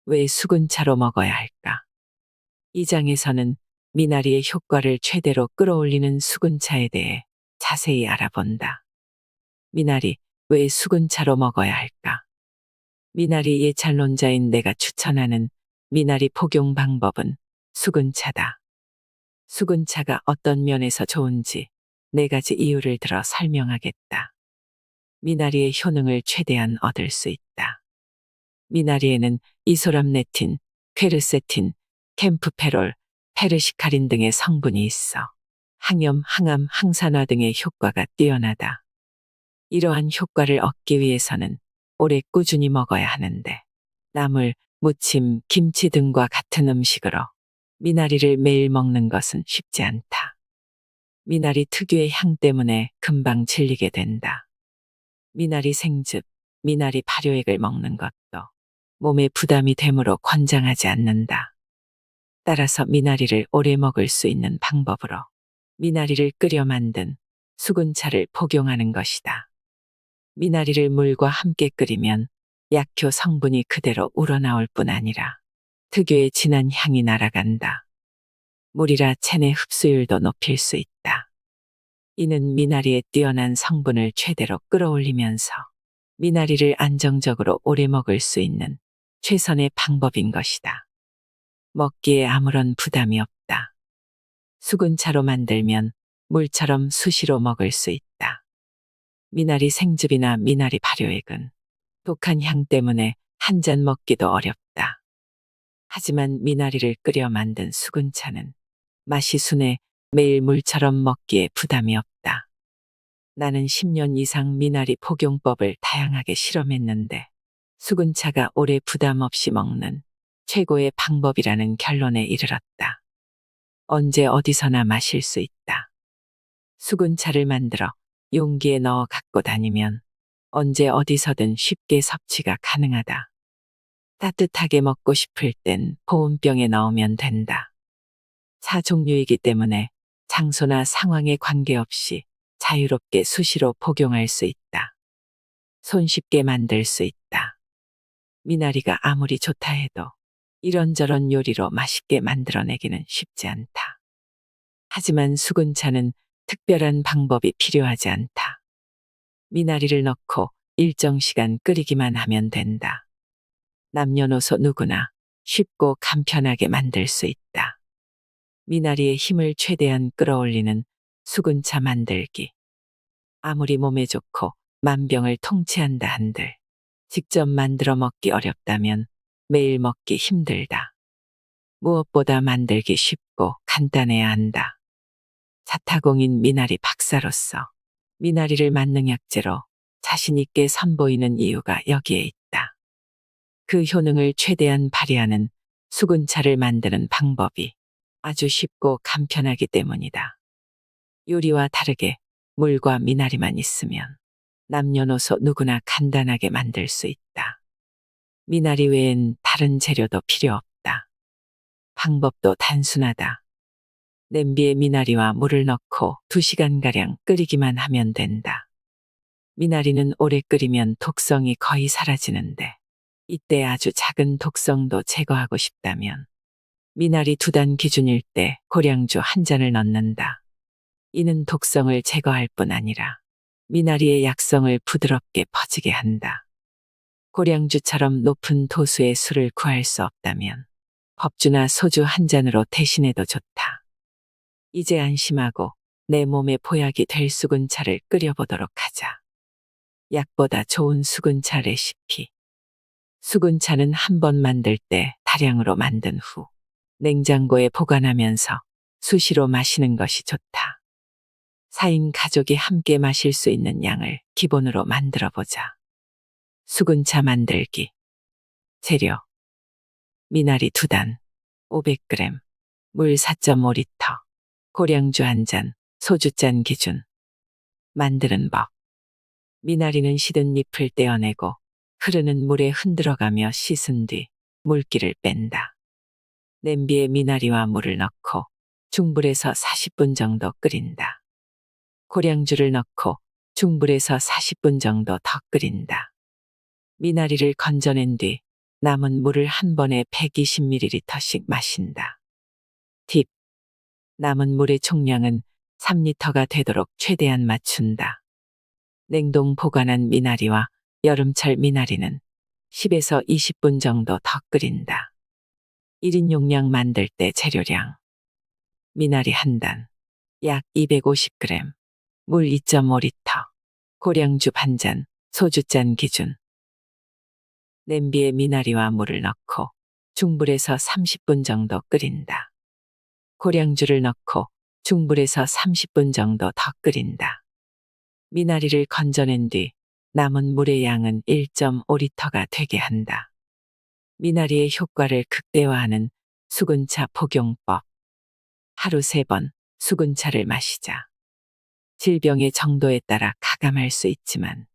왜 수근차로 먹어야 할까? 이 장에서는 미나리의 효과를 최대로 끌어올리는 수근차에 대해 자세히 알아본다. 미나리, 왜 수근차로 먹어야 할까? 미나리 예찰론자인 내가 추천하는 미나리 복용 방법은 수근차다. 수근차가 어떤 면에서 좋은지 4가지 이유를 들어 설명하겠다. 미나리의 효능을 최대한 얻을 수 있다. 미나리에는 이소람네틴, 퀘르세틴, 캠프페롤, 페르시카린 등의 성분이 있어 항염, 항암, 항산화 등의 효과가 뛰어나다. 이러한 효과를 얻기 위해서는 오래 꾸준히 먹어야 하는데 나물, 무침, 김치 등과 같은 음식으로 미나리를 매일 먹는 것은 쉽지 않다. 미나리 특유의 향 때문에 금방 질리게 된다. 미나리 생즙, 미나리 발효액을 먹는 것도 몸에 부담이 되므로 권장하지 않는다. 따라서 미나리를 오래 먹을 수 있는 방법으로 미나리를 끓여 만든 수근차를 복용하는 것이다. 미나리를 물과 함께 끓이면 약효 성분이 그대로 우러나올 뿐 아니라 특유의 진한 향이 날아간다. 물이라 체내 흡수율도 높일 수 있다. 이는 미나리의 뛰어난 성분을 최대로 끌어올리면서 미나리를 안정적으로 오래 먹을 수 있는 최선의 방법인 것이다. 먹기에 아무런 부담이 없다. 수근차로 만들면 물처럼 수시로 먹을 수 있다. 미나리 생즙이나 미나리 발효액은 독한 향 때문에 한 잔 먹기도 어렵다. 하지만 미나리를 끓여 만든 수근차는 맛이 순해 매일 물처럼 먹기에 부담이 없다. 나는 10년 이상 미나리 복용법을 다양하게 실험했는데 수근차가 오래 부담 없이 먹는 최고의 방법이라는 결론에 이르렀다. 언제 어디서나 마실 수 있다. 수근차를 만들어 용기에 넣어 갖고 다니면 언제 어디서든 쉽게 섭취가 가능하다. 따뜻하게 먹고 싶을 땐 보온병에 넣으면 된다. 차 종류이기 때문에 장소나 상황에 관계없이 자유롭게 수시로 복용할 수 있다. 손쉽게 만들 수 있다. 미나리가 아무리 좋다 해도 이런저런 요리로 맛있게 만들어내기는 쉽지 않다. 하지만 수근차는 특별한 방법이 필요하지 않다. 미나리를 넣고 일정 시간 끓이기만 하면 된다. 남녀노소 누구나 쉽고 간편하게 만들 수 있다. 미나리의 힘을 최대한 끌어올리는 수근차 만들기. 아무리 몸에 좋고 만병을 통치한다 한들 직접 만들어 먹기 어렵다면 매일 먹기 힘들다. 무엇보다 만들기 쉽고 간단해야 한다. 자타공인 미나리 박사로서 미나리를 만능약재로 자신 있게 선보이는 이유가 여기에 있다. 그 효능을 최대한 발휘하는 수근차를 만드는 방법이 아주 쉽고 간편하기 때문이다. 요리와 다르게 물과 미나리만 있으면 남녀노소 누구나 간단하게 만들 수 있다. 미나리 외엔 다른 재료도 필요 없다. 방법도 단순하다. 냄비에 미나리와 물을 넣고 2시간가량 끓이기만 하면 된다. 미나리는 오래 끓이면 독성이 거의 사라지는데 이때 아주 작은 독성도 제거하고 싶다면 미나리 2단 기준일 때 고량주 1잔을 넣는다. 이는 독성을 제거할 뿐 아니라 미나리의 약성을 부드럽게 퍼지게 한다. 고량주처럼 높은 도수의 술을 구할 수 없다면 법주나 소주 1잔으로 대신해도 좋다. 이제 안심하고 내 몸에 보약이 될 수군차를 끓여보도록 하자. 약보다 좋은 수군차 레시피. 수군차는 한 번 만들 때 다량으로 만든 후 냉장고에 보관하면서 수시로 마시는 것이 좋다. 4인 가족이 함께 마실 수 있는 양을 기본으로 만들어 보자. 수군차 만들기. 재료. 미나리 2단, 500g, 물 4.5리터, 고량주 1잔, 소주잔 기준. 만드는 법. 미나리는 시든 잎을 떼어내고 흐르는 물에 흔들어가며 씻은 뒤 물기를 뺀다. 냄비에 미나리와 물을 넣고 중불에서 40분 정도 끓인다. 고량주를 넣고 중불에서 40분 정도 더 끓인다. 미나리를 건져낸 뒤 남은 물을 한 번에 120ml씩 마신다. 팁. 남은 물의 총량은 3리터가 되도록 최대한 맞춘다. 냉동 보관한 미나리와 여름철 미나리는 10에서 20분 정도 더 끓인다. 1인 용량 만들 때 재료량. 미나리 1단, 약 250g, 물 2.5리터, 고량주 반잔, 소주잔 기준. 냄비에 미나리와 물을 넣고 중불에서 30분 정도 끓인다. 고량주를 넣고 중불에서 30분 정도 더 끓인다. 미나리를 건져낸 뒤 남은 물의 양은 1.5리터가 되게 한다. 미나리의 효과를 극대화하는 수군차 복용법. 하루 3번 수군차를 마시자. 질병의 정도에 따라 가감할 수 있지만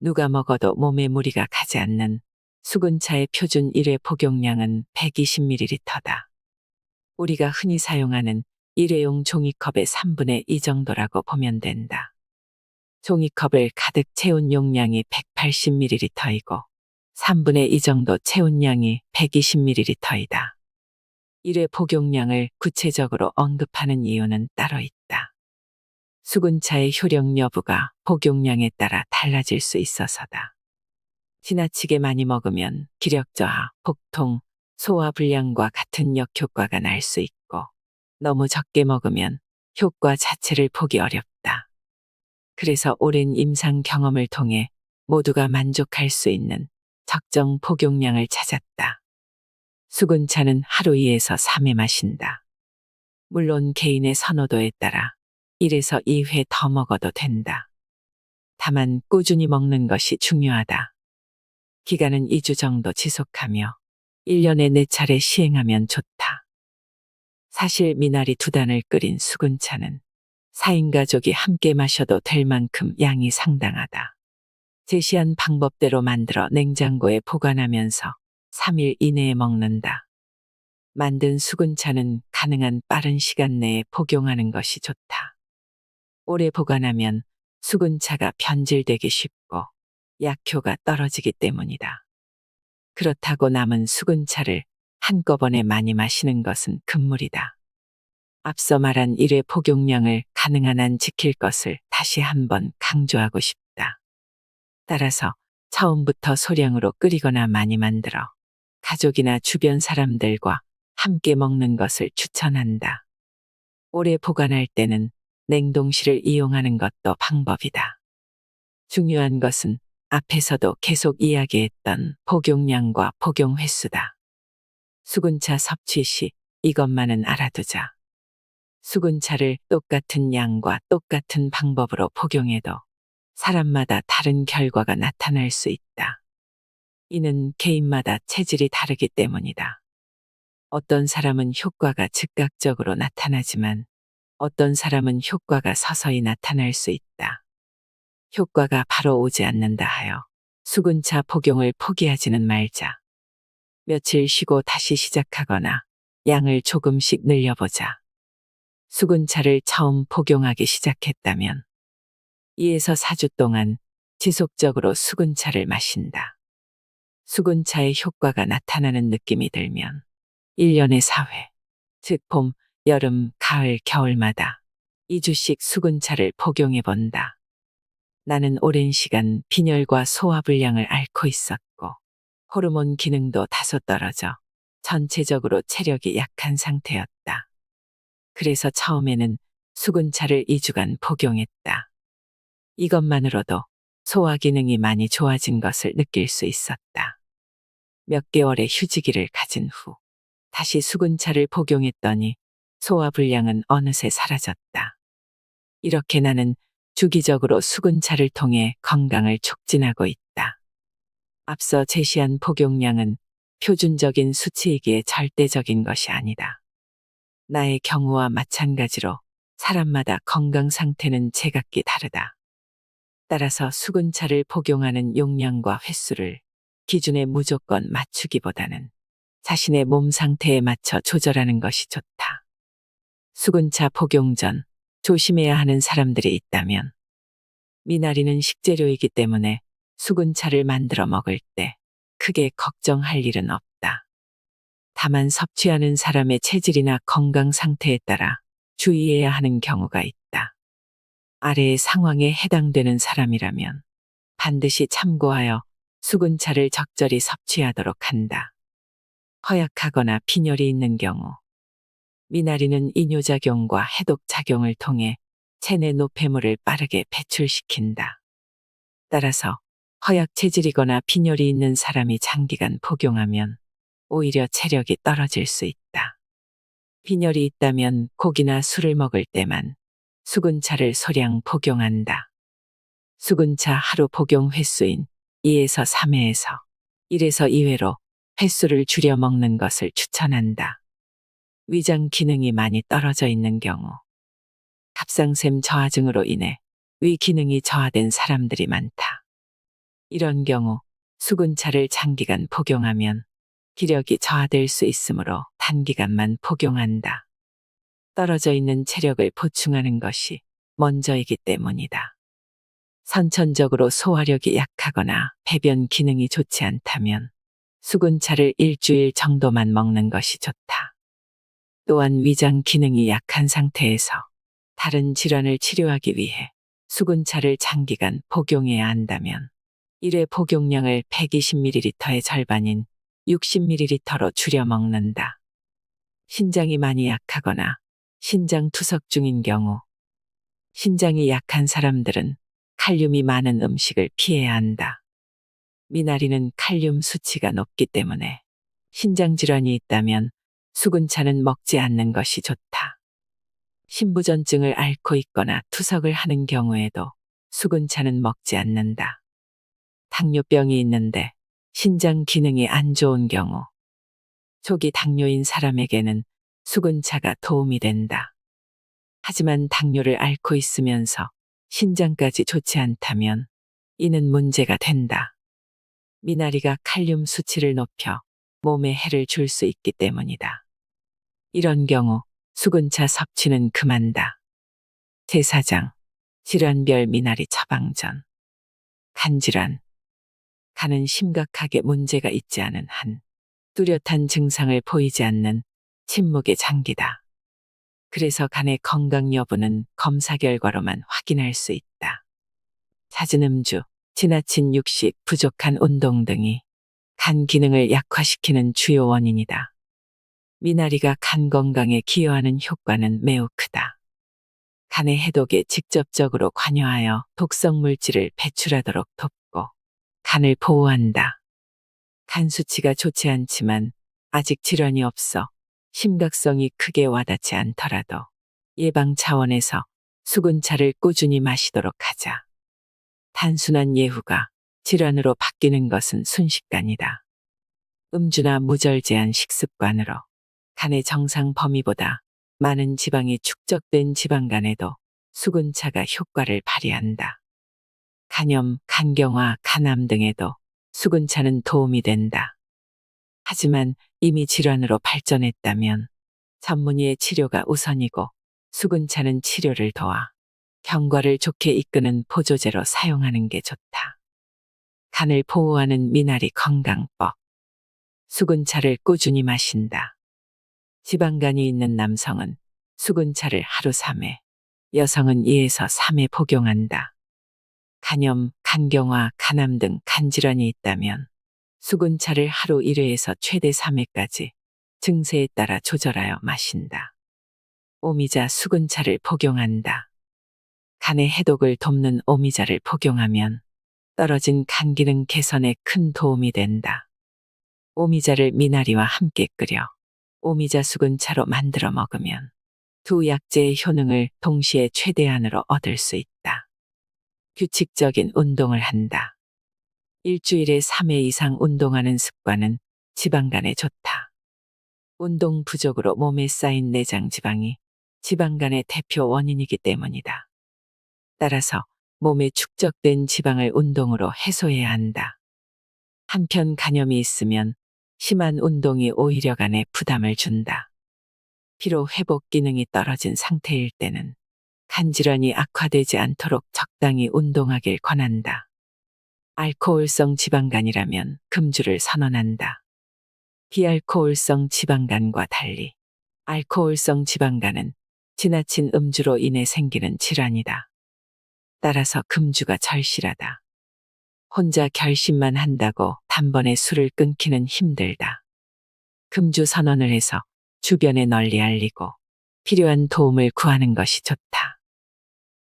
누가 먹어도 몸에 무리가 가지 않는 수군차의 표준 1회 복용량은 120ml다. 우리가 흔히 사용하는 일회용 종이컵의 3분의 2 정도라고 보면 된다. 종이컵을 가득 채운 용량이 180ml이고 3분의 2 정도 채운 양이 120ml이다. 1회 복용량을 구체적으로 언급하는 이유는 따로 있다. 수군차의 효력 여부가 복용량에 따라 달라질 수 있어서다. 지나치게 많이 먹으면 기력 저하, 복통, 소화불량과 같은 역효과가 날 수 있고 너무 적게 먹으면 효과 자체를 보기 어렵다. 그래서 오랜 임상 경험을 통해 모두가 만족할 수 있는 적정 복용량을 찾았다. 수군차는 하루 2에서 3회 마신다. 물론 개인의 선호도에 따라 1에서 2회 더 먹어도 된다. 다만 꾸준히 먹는 것이 중요하다. 기간은 2주 정도 지속하며 1년에 4차례 시행하면 좋다. 사실 미나리 2단을 끓인 수군차는 4인 가족이 함께 마셔도 될 만큼 양이 상당하다. 제시한 방법대로 만들어 냉장고에 보관하면서 3일 이내에 먹는다. 만든 수군차는 가능한 빠른 시간 내에 복용하는 것이 좋다. 오래 보관하면 수군차가 변질되기 쉽고 약효가 떨어지기 때문이다. 그렇다고 남은 수군차를 한꺼번에 많이 마시는 것은 금물이다. 앞서 말한 1회 복용량을 가능한 한 지킬 것을 다시 한번 강조하고 싶다. 따라서 처음부터 소량으로 끓이거나 많이 만들어 가족이나 주변 사람들과 함께 먹는 것을 추천한다. 오래 보관할 때는 냉동실을 이용하는 것도 방법이다. 중요한 것은 앞에서도 계속 이야기했던 복용량과 복용 횟수다. 수군차 섭취 시 이것만은 알아두자. 수군차를 똑같은 양과 똑같은 방법으로 복용해도 사람마다 다른 결과가 나타날 수 있다. 이는 개인마다 체질이 다르기 때문이다. 어떤 사람은 효과가 즉각적으로 나타나지만 어떤 사람은 효과가 서서히 나타날 수 있다. 효과가 바로 오지 않는다 하여 수군차 복용을 포기하지는 말자. 며칠 쉬고 다시 시작하거나 양을 조금씩 늘려보자. 수군차를 처음 복용하기 시작했다면 2에서 4주 동안 지속적으로 수군차를 마신다. 수군차의 효과가 나타나는 느낌이 들면 1년에 4회, 즉 봄, 여름, 가을, 겨울마다 2주씩 수군차를 복용해 본다. 나는 오랜 시간 빈혈과 소화불량을 앓고 있었고 호르몬 기능도 다소 떨어져 전체적으로 체력이 약한 상태였다. 그래서 처음에는 수군차를 2주간 복용했다. 이것만으로도 소화 기능이 많이 좋아진 것을 느낄 수 있었다. 몇 개월의 휴지기를 가진 후 다시 수군차를 복용했더니 소화불량은 어느새 사라졌다. 이렇게 나는 주기적으로 수군차를 통해 건강을 촉진하고 있다. 앞서 제시한 복용량은 표준적인 수치이기에 절대적인 것이 아니다. 나의 경우와 마찬가지로 사람마다 건강 상태는 제각기 다르다. 따라서 수군차를 복용하는 용량과 횟수를 기준에 무조건 맞추기보다는 자신의 몸 상태에 맞춰 조절하는 것이 좋다. 수군차 복용 전 조심해야 하는 사람들이 있다면 미나리는 식재료이기 때문에 수군차를 만들어 먹을 때 크게 걱정할 일은 없다. 다만 섭취하는 사람의 체질이나 건강 상태에 따라 주의해야 하는 경우가 있다. 아래의 상황에 해당되는 사람이라면 반드시 참고하여 수군차를 적절히 섭취하도록 한다. 허약하거나 빈혈이 있는 경우 미나리는 이뇨작용과 해독작용을 통해 체내 노폐물을 빠르게 배출시킨다. 따라서 허약 체질이거나 빈혈이 있는 사람이 장기간 복용하면 오히려 체력이 떨어질 수 있다. 빈혈이 있다면 고기나 술을 먹을 때만 수군차를 소량 복용한다. 수군차 하루 복용 횟수인 2에서 3회에서 1에서 2회로 횟수를 줄여 먹는 것을 추천한다. 위장 기능이 많이 떨어져 있는 경우, 갑상샘 저하증으로 인해 위 기능이 저하된 사람들이 많다. 이런 경우 수군차를 장기간 복용하면 기력이 저하될 수 있으므로 단기간만 복용한다. 떨어져 있는 체력을 보충하는 것이 먼저이기 때문이다. 선천적으로 소화력이 약하거나 배변 기능이 좋지 않다면 수군차를 일주일 정도만 먹는 것이 좋다. 또한 위장 기능이 약한 상태에서 다른 질환을 치료하기 위해 수군차를 장기간 복용해야 한다면 1회 복용량을 120ml의 절반인 60ml로 줄여 먹는다. 신장이 많이 약하거나 신장 투석 중인 경우, 신장이 약한 사람들은 칼륨이 많은 음식을 피해야 한다. 미나리는 칼륨 수치가 높기 때문에 신장 질환이 있다면 수군차는 먹지 않는 것이 좋다. 신부전증을 앓고 있거나 투석을 하는 경우에도 수군차는 먹지 않는다. 당뇨병이 있는데 신장 기능이 안 좋은 경우, 초기 당뇨인 사람에게는 수군차가 도움이 된다. 하지만 당뇨를 앓고 있으면서 신장까지 좋지 않다면 이는 문제가 된다. 미나리가 칼륨 수치를 높여 몸에 해를 줄 수 있기 때문이다. 이런 경우 수군차 섭취는 금한다. 제4장 질환별 미나리 처방전. 간질환. 간은 심각하게 문제가 있지 않은 한 뚜렷한 증상을 보이지 않는 침묵의 장기다. 그래서 간의 건강 여부는 검사 결과로만 확인할 수 있다. 잦은 음주, 지나친 육식, 부족한 운동 등이 간 기능을 약화시키는 주요 원인이다. 미나리가 간 건강에 기여하는 효과는 매우 크다. 간의 해독에 직접적으로 관여하여 독성 물질을 배출하도록 돕고 간을 보호한다. 간 수치가 좋지 않지만 아직 질환이 없어 심각성이 크게 와닿지 않더라도 예방 차원에서 수군차를 꾸준히 마시도록 하자. 단순한 예후가 질환으로 바뀌는 것은 순식간이다. 음주나 무절제한 식습관으로 간의 정상 범위보다 많은 지방이 축적된 지방간에도 수군차가 효과를 발휘한다. 간염, 간경화, 간암 등에도 수군차는 도움이 된다. 하지만 이미 질환으로 발전했다면 전문의의 치료가 우선이고 수군차는 치료를 도와 경과를 좋게 이끄는 보조제로 사용하는 게 좋다. 간을 보호하는 미나리 건강법. 수군차를 꾸준히 마신다. 지방간이 있는 남성은 수근차를 하루 3회, 여성은 2에서 3회 복용한다. 간염, 간경화, 간암 등 간질환이 있다면 수근차를 하루 1회에서 최대 3회까지 증세에 따라 조절하여 마신다. 오미자 수근차를 복용한다. 간의 해독을 돕는 오미자를 복용하면 떨어진 간 기능 개선에 큰 도움이 된다. 오미자를 미나리와 함께 끓여 오미자 수근차로 만들어 먹으면 두 약재의 효능을 동시에 최대한으로 얻을 수 있다. 규칙적인 운동을 한다. 일주일에 3회 이상 운동하는 습관은 지방간에 좋다. 운동 부족으로 몸에 쌓인 내장 지방이 지방간의 대표 원인이기 때문이다. 따라서 몸에 축적된 지방을 운동으로 해소해야 한다. 한편 간염이 있으면 심한 운동이 오히려 간에 부담을 준다. 피로 회복 기능이 떨어진 상태일 때는 간 질환이 악화되지 않도록 적당히 운동하길 권한다. 알코올성 지방간이라면 금주를 선언한다. 비알코올성 지방간과 달리 알코올성 지방간은 지나친 음주로 인해 생기는 질환이다. 따라서 금주가 절실하다. 혼자 결심만 한다고 단번에 술을 끊기는 힘들다. 금주 선언을 해서 주변에 널리 알리고 필요한 도움을 구하는 것이 좋다.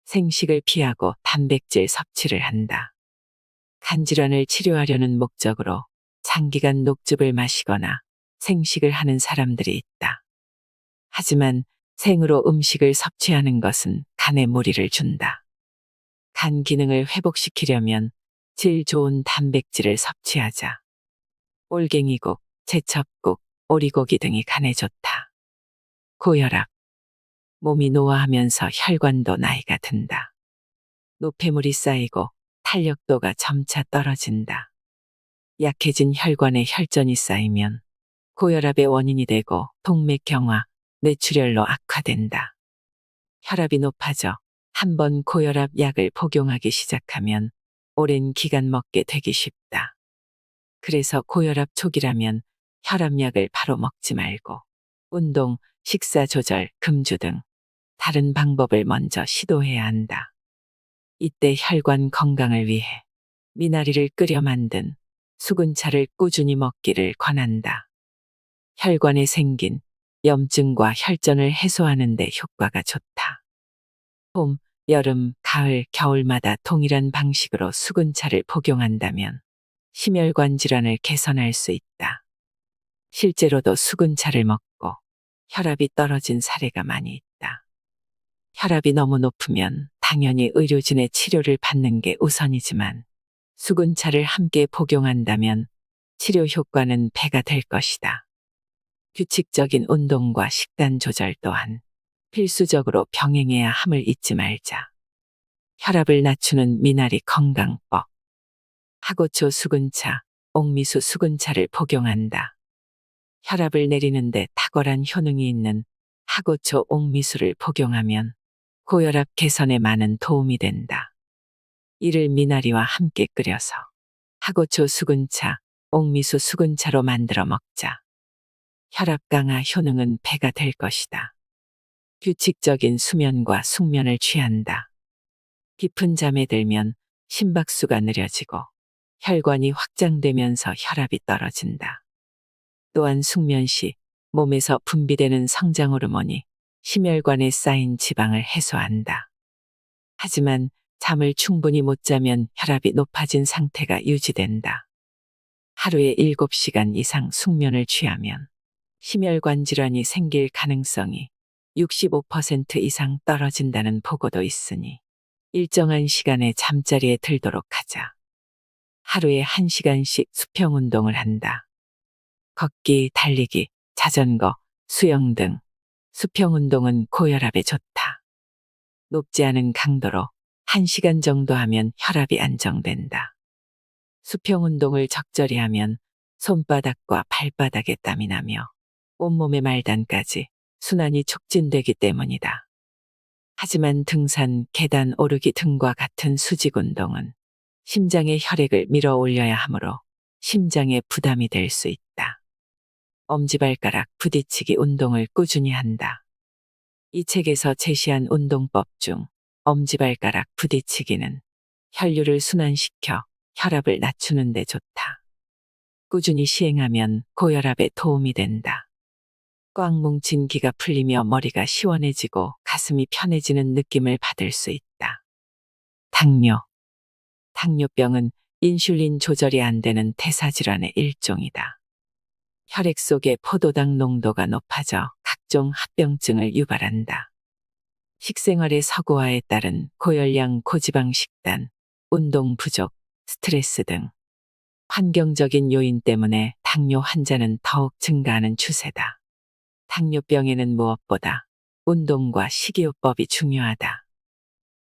생식을 피하고 단백질 섭취를 한다. 간질환을 치료하려는 목적으로 장기간 녹즙을 마시거나 생식을 하는 사람들이 있다. 하지만 생으로 음식을 섭취하는 것은 간에 무리를 준다. 간 기능을 회복시키려면 질 좋은 단백질을 섭취하자. 올갱이국, 제첩국, 오리고기 등이 간에 좋다. 고혈압. 몸이 노화하면서 혈관도 나이가 든다. 노폐물이 쌓이고 탄력도가 점차 떨어진다. 약해진 혈관에 혈전이 쌓이면 고혈압의 원인이 되고 동맥경화, 뇌출혈로 악화된다. 혈압이 높아져 한번 고혈압 약을 복용하기 시작하면 오랜 기간 먹게 되기 쉽다. 그래서 고혈압 초기라면 혈압약을 바로 먹지 말고 운동, 식사 조절, 금주 등 다른 방법을 먼저 시도해야 한다. 이때 혈관 건강을 위해 미나리를 끓여 만든 수근차를 꾸준히 먹기를 권한다. 혈관에 생긴 염증과 혈전을 해소하는 데 효과가 좋다. 봄, 여름, 가을, 겨울마다 동일한 방식으로 수근차를 복용한다면 심혈관 질환을 개선할 수 있다. 실제로도 수근차를 먹고 혈압이 떨어진 사례가 많이 있다. 혈압이 너무 높으면 당연히 의료진의 치료를 받는 게 우선이지만 수근차를 함께 복용한다면 치료 효과는 배가 될 것이다. 규칙적인 운동과 식단 조절 또한 필수적으로 병행해야 함을 잊지 말자. 혈압을 낮추는 미나리 건강법. 하고초 수근차, 옥미수 수근차를 복용한다. 혈압을 내리는데 탁월한 효능이 있는 하고초 옥미수를 복용하면 고혈압 개선에 많은 도움이 된다. 이를 미나리와 함께 끓여서 하고초 수근차, 옥미수 수근차로 만들어 먹자. 혈압 강화 효능은 배가 될 것이다. 규칙적인 수면과 숙면을 취한다. 깊은 잠에 들면 심박수가 느려지고 혈관이 확장되면서 혈압이 떨어진다. 또한 숙면 시 몸에서 분비되는 성장 호르몬이 심혈관에 쌓인 지방을 해소한다. 하지만 잠을 충분히 못 자면 혈압이 높아진 상태가 유지된다. 하루에 7시간 이상 숙면을 취하면 심혈관 질환이 생길 가능성이 65% 이상 떨어진다는 보고도 있으니 일정한 시간에 잠자리에 들도록 하자. 하루에 1시간씩 수평 운동을 한다. 걷기, 달리기, 자전거, 수영 등 수평 운동은 고혈압에 좋다. 높지 않은 강도로 1시간 정도 하면 혈압이 안정된다. 수평 운동을 적절히 하면 손바닥과 발바닥에 땀이 나며 온몸의 말단까지 순환이 촉진되기 때문이다. 하지만 등산, 계단 오르기 등과 같은 수직 운동은 심장의 혈액을 밀어 올려야 하므로 심장에 부담이 될 수 있다. 엄지발가락 부딪히기 운동을 꾸준히 한다. 이 책에서 제시한 운동법 중 엄지발가락 부딪히기는 혈류를 순환시켜 혈압을 낮추는 데 좋다. 꾸준히 시행하면 고혈압에 도움이 된다. 꽉 뭉친 기가 풀리며 머리가 시원해지고 가슴이 편해지는 느낌을 받을 수 있다. 당뇨. 당뇨병은 인슐린 조절이 안 되는 대사질환의 일종이다. 혈액 속의 포도당 농도가 높아져 각종 합병증을 유발한다. 식생활의 서구화에 따른 고열량 고지방 식단, 운동 부족, 스트레스 등 환경적인 요인 때문에 당뇨 환자는 더욱 증가하는 추세다. 당뇨병에는 무엇보다 운동과 식이요법이 중요하다.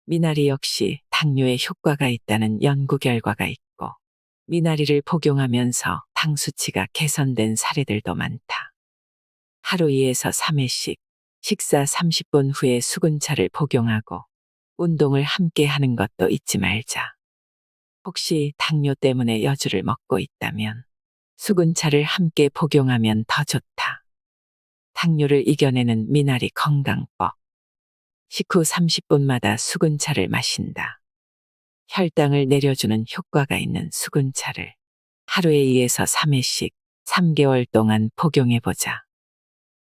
미나리 역시 당뇨에 효과가 있다는 연구 결과가 있고, 미나리를 복용하면서 당 수치가 개선된 사례들도 많다. 하루 2에서 3회씩 식사 30분 후에 수근차를 복용하고 운동을 함께 하는 것도 잊지 말자. 혹시 당뇨 때문에 여주를 먹고 있다면 수근차를 함께 복용하면 더 좋다. 당뇨를 이겨내는 미나리 건강법. 식후 30분마다 수근차를 마신다. 혈당을 내려주는 효과가 있는 수근차를 하루에 2에서 3회씩 3개월 동안 복용해보자.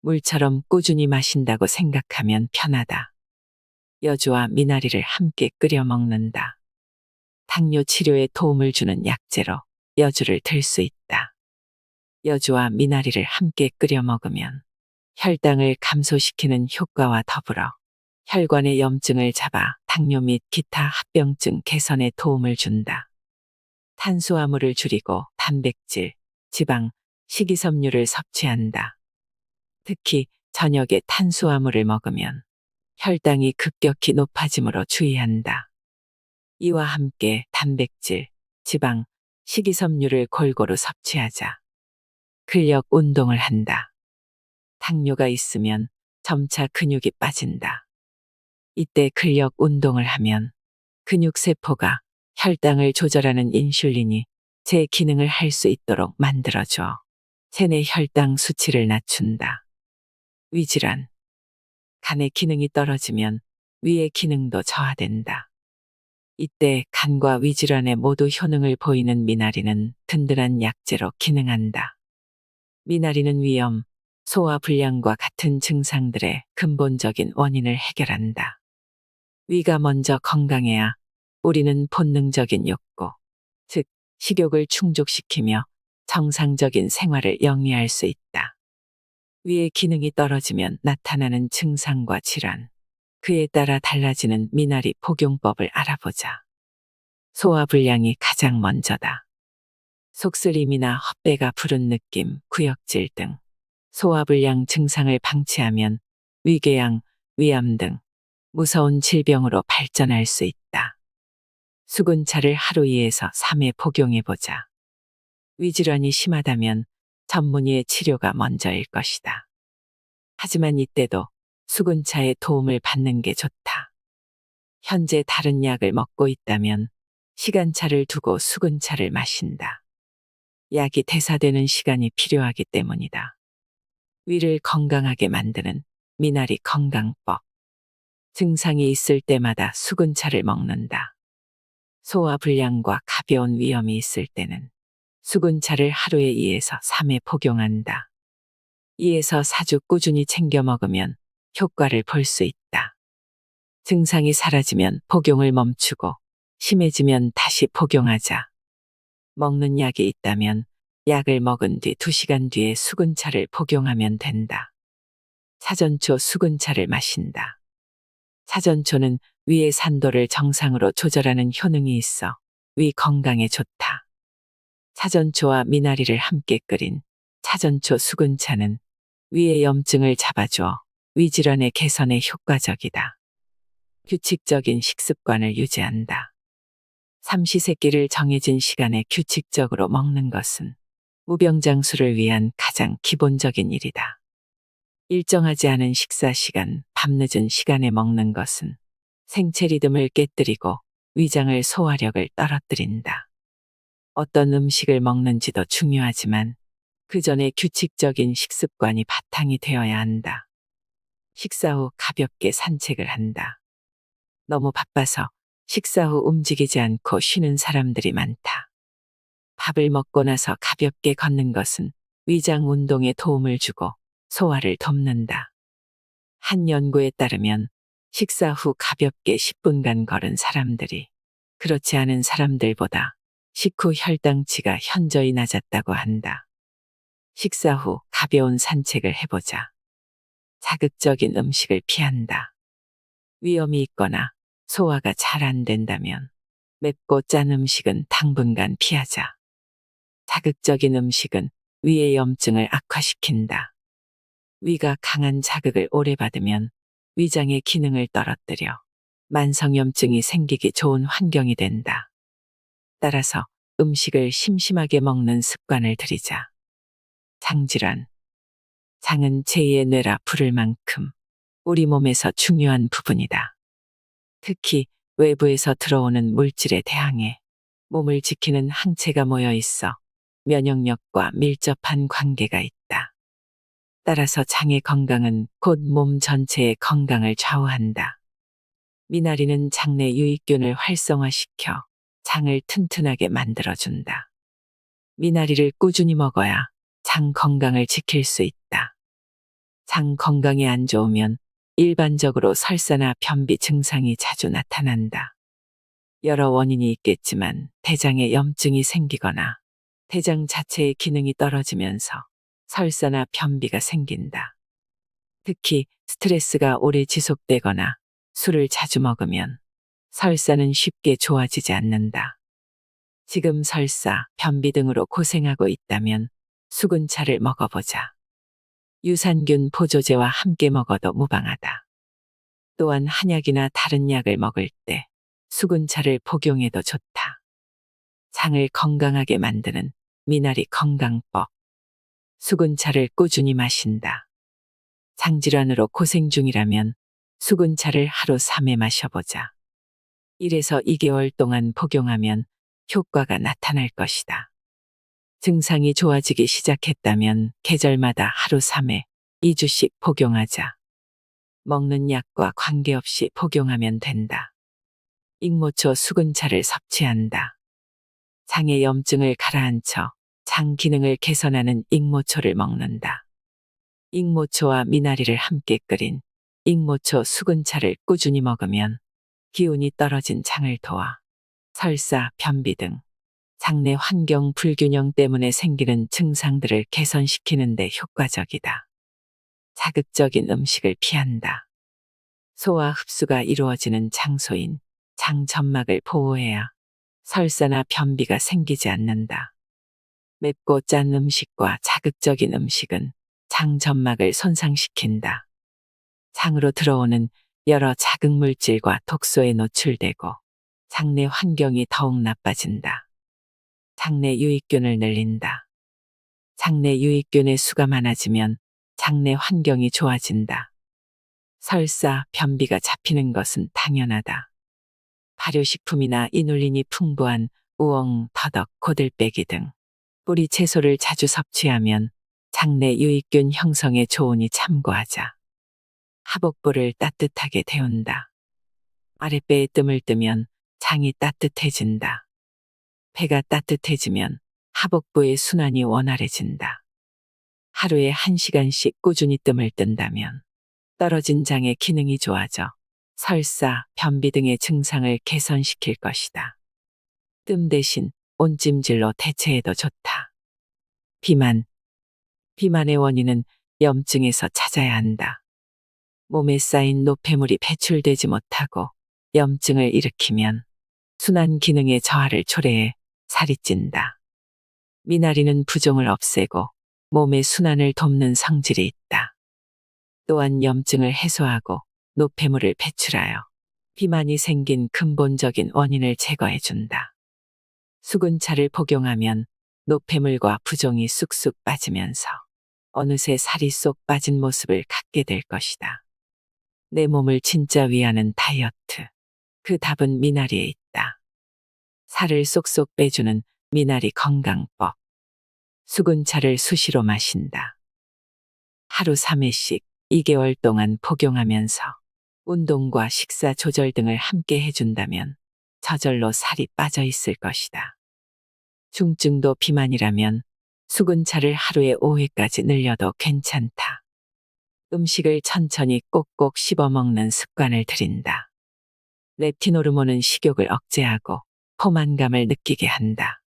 물처럼 꾸준히 마신다고 생각하면 편하다. 여주와 미나리를 함께 끓여 먹는다. 당뇨 치료에 도움을 주는 약재로 여주를 들 수 있다. 여주와 미나리를 함께 끓여 먹으면 혈당을 감소시키는 효과와 더불어 혈관의 염증을 잡아 당뇨 및 기타 합병증 개선에 도움을 준다. 탄수화물을 줄이고 단백질, 지방, 식이섬유를 섭취한다. 특히 저녁에 탄수화물을 먹으면 혈당이 급격히 높아지므로 주의한다. 이와 함께 단백질, 지방, 식이섬유를 골고루 섭취하자. 근력 운동을 한다. 당뇨가 있으면 점차 근육이 빠진다. 이때 근력 운동을 하면 근육세포가 혈당을 조절하는 인슐린이 제 기능을 할 수 있도록 만들어줘. 체내 혈당 수치를 낮춘다. 위질환. 간의 기능이 떨어지면 위의 기능도 저하된다. 이때 간과 위질환에 모두 효능을 보이는 미나리는 든든한 약재로 기능한다. 미나리는 위염, 소화불량과 같은 증상들의 근본적인 원인을 해결한다. 위가 먼저 건강해야 우리는 본능적인 욕구, 즉 식욕을 충족시키며 정상적인 생활을 영위할 수 있다. 위의 기능이 떨어지면 나타나는 증상과 질환, 그에 따라 달라지는 미나리 복용법을 알아보자. 소화불량이 가장 먼저다. 속쓰림이나 헛배가 부른 느낌, 구역질 등 소화불량 증상을 방치하면 위궤양, 위암 등 무서운 질병으로 발전할 수 있다. 수근차를 하루 2에서 3회 복용해보자. 위질환이 심하다면 전문의의 치료가 먼저일 것이다. 하지만 이때도 수근차의 도움을 받는 게 좋다. 현재 다른 약을 먹고 있다면 시간차를 두고 수근차를 마신다. 약이 대사되는 시간이 필요하기 때문이다. 위를 건강하게 만드는 미나리 건강법. 증상이 있을 때마다 수근차를 먹는다. 소화불량과 가벼운 위염이 있을 때는 수근차를 하루에 2에서 3회 복용한다. 2에서 4주 꾸준히 챙겨 먹으면 효과를 볼 수 있다. 증상이 사라지면 복용을 멈추고 심해지면 다시 복용하자. 먹는 약이 있다면 약을 먹은 뒤 2시간 뒤에 수근차를 복용하면 된다. 사전초 수근차를 마신다. 사전초는 위의 산도를 정상으로 조절하는 효능이 있어 위 건강에 좋다. 사전초와 미나리를 함께 끓인 사전초 수근차는 위의 염증을 잡아줘 위질환의 개선에 효과적이다. 규칙적인 식습관을 유지한다. 삼시세끼를 정해진 시간에 규칙적으로 먹는 것은 무병장수를 위한 가장 기본적인 일이다. 일정하지 않은 식사 시간, 밤늦은 시간에 먹는 것은 생체 리듬을 깨뜨리고 위장을 소화력을 떨어뜨린다. 어떤 음식을 먹는지도 중요하지만 그 전에 규칙적인 식습관이 바탕이 되어야 한다. 식사 후 가볍게 산책을 한다. 너무 바빠서 식사 후 움직이지 않고 쉬는 사람들이 많다. 밥을 먹고 나서 가볍게 걷는 것은 위장 운동에 도움을 주고 소화를 돕는다. 한 연구에 따르면 식사 후 가볍게 10분간 걸은 사람들이 그렇지 않은 사람들보다 식후 혈당치가 현저히 낮았다고 한다. 식사 후 가벼운 산책을 해보자. 자극적인 음식을 피한다. 위염이 있거나 소화가 잘 안 된다면 맵고 짠 음식은 당분간 피하자. 자극적인 음식은 위의 염증을 악화시킨다. 위가 강한 자극을 오래 받으면 위장의 기능을 떨어뜨려 만성염증이 생기기 좋은 환경이 된다. 따라서 음식을 심심하게 먹는 습관을 들이자. 장질환. 장은 제2의 뇌라 부를 만큼 우리 몸에서 중요한 부분이다. 특히 외부에서 들어오는 물질에 대항해 몸을 지키는 항체가 모여 있어 면역력과 밀접한 관계가 있다. 따라서 장의 건강은 곧 몸 전체의 건강을 좌우한다. 미나리는 장내 유익균을 활성화시켜 장을 튼튼하게 만들어준다. 미나리를 꾸준히 먹어야 장 건강을 지킬 수 있다. 장 건강이 안 좋으면 일반적으로 설사나 변비 증상이 자주 나타난다. 여러 원인이 있겠지만 대장에 염증이 생기거나 대장 자체의 기능이 떨어지면서 설사나 변비가 생긴다. 특히 스트레스가 오래 지속되거나 술을 자주 먹으면 설사는 쉽게 좋아지지 않는다. 지금 설사, 변비 등으로 고생하고 있다면 수근차를 먹어보자. 유산균 보조제와 함께 먹어도 무방하다. 또한 한약이나 다른 약을 먹을 때 수근차를 복용해도 좋다. 장을 건강하게 만드는 미나리 건강법. 수근차를 꾸준히 마신다. 장질환으로 고생 중이라면 수근차를 하루 3회 마셔보자. 1에서 2개월 동안 복용하면 효과가 나타날 것이다. 증상이 좋아지기 시작했다면 계절마다 하루 3회, 2주씩 복용하자. 먹는 약과 관계없이 복용하면 된다. 익모초 수근차를 섭취한다. 장의 염증을 가라앉혀 장 기능을 개선하는 익모초를 먹는다. 익모초와 미나리를 함께 끓인 익모초 수근차를 꾸준히 먹으면 기운이 떨어진 장을 도와 설사, 변비 등 장내 환경 불균형 때문에 생기는 증상들을 개선시키는 데 효과적이다. 자극적인 음식을 피한다. 소화 흡수가 이루어지는 장소인 장 점막을 보호해야 설사나 변비가 생기지 않는다. 맵고 짠 음식과 자극적인 음식은 장 점막을 손상시킨다. 장으로 들어오는 여러 자극물질과 독소에 노출되고 장내 환경이 더욱 나빠진다. 장내 유익균을 늘린다. 장내 유익균의 수가 많아지면 장내 환경이 좋아진다. 설사, 변비가 잡히는 것은 당연하다. 발효식품이나 이눌린이 풍부한 우엉, 더덕, 고들빼기 등 뿌리 채소를 자주 섭취하면 장내 유익균 형성에 좋으니 참고하자. 하복부를 따뜻하게 데운다. 아랫배에 뜸을 뜨면 장이 따뜻해진다. 배가 따뜻해지면 하복부의 순환이 원활해진다. 하루에 1시간씩 꾸준히 뜸을 뜬다면 떨어진 장의 기능이 좋아져 설사, 변비 등의 증상을 개선시킬 것이다. 뜸 대신 온찜질로 대체해도 좋다. 비만. 비만의 원인은 염증에서 찾아야 한다. 몸에 쌓인 노폐물이 배출되지 못하고 염증을 일으키면 순환 기능의 저하를 초래해 살이 찐다. 미나리는 부종을 없애고 몸의 순환을 돕는 성질이 있다. 또한 염증을 해소하고 노폐물을 배출하여 비만이 생긴 근본적인 원인을 제거해준다. 수근차를 복용하면 노폐물과 부종이 쑥쑥 빠지면서 어느새 살이 쏙 빠진 모습을 갖게 될 것이다. 내 몸을 진짜 위하는 다이어트. 그 답은 미나리에 있다. 살을 쏙쏙 빼주는 미나리 건강법. 수군차를 수시로 마신다. 하루 3회씩 2개월 동안 복용하면서 운동과 식사 조절 등을 함께 해준다면 저절로 살이 빠져 있을 것이다. 중증도 비만이라면 수군차를 하루에 5회까지 늘려도 괜찮다. 음식을 천천히 꼭꼭 씹어 먹는 습관을 들인다. 렙틴 호르몬은 식욕을 억제하고 포만감을 느끼게 한다.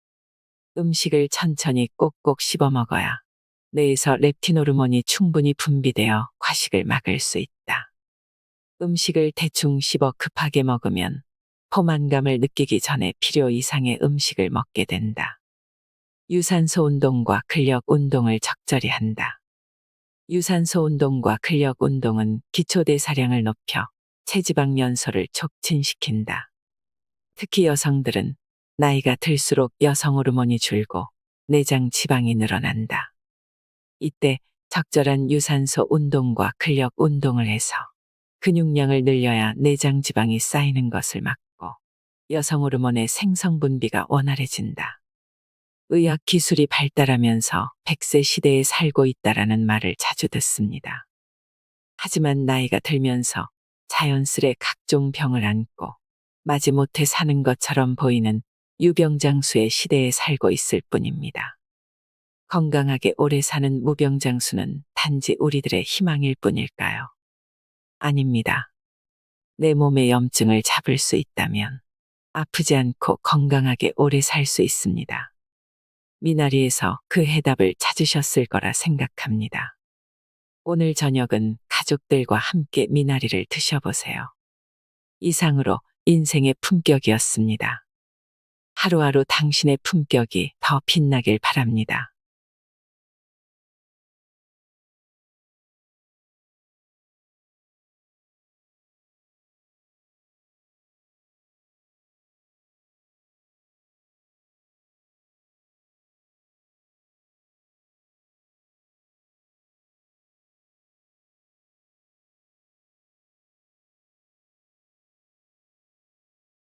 음식을 천천히 꼭꼭 씹어 먹어야 뇌에서 렙틴 호르몬이 충분히 분비되어 과식을 막을 수 있다. 음식을 대충 씹어 급하게 먹으면 포만감을 느끼기 전에 필요 이상의 음식을 먹게 된다. 유산소 운동과 근력 운동을 적절히 한다. 유산소 운동과 근력 운동은 기초대사량을 높여 체지방 연소를 촉진시킨다. 특히 여성들은 나이가 들수록 여성 호르몬이 줄고 내장 지방이 늘어난다. 이때 적절한 유산소 운동과 근력 운동을 해서 근육량을 늘려야 내장 지방이 쌓이는 것을 막고 여성 호르몬의 생성 분비가 원활해진다. 의학 기술이 발달하면서 100세 시대에 살고 있다라는 말을 자주 듣습니다. 하지만 나이가 들면서 자연스레 각종 병을 안고 마지못해 사는 것처럼 보이는 유병장수의 시대에 살고 있을 뿐입니다. 건강하게 오래 사는 무병장수는 단지 우리들의 희망일 뿐일까요? 아닙니다. 내 몸의 염증을 잡을 수 있다면 아프지 않고 건강하게 오래 살 수 있습니다. 미나리에서 그 해답을 찾으셨을 거라 생각합니다. 오늘 저녁은 가족들과 함께 미나리를 드셔보세요. 이상으로 인생의 품격이었습니다. 하루하루 당신의 품격이 더 빛나길 바랍니다.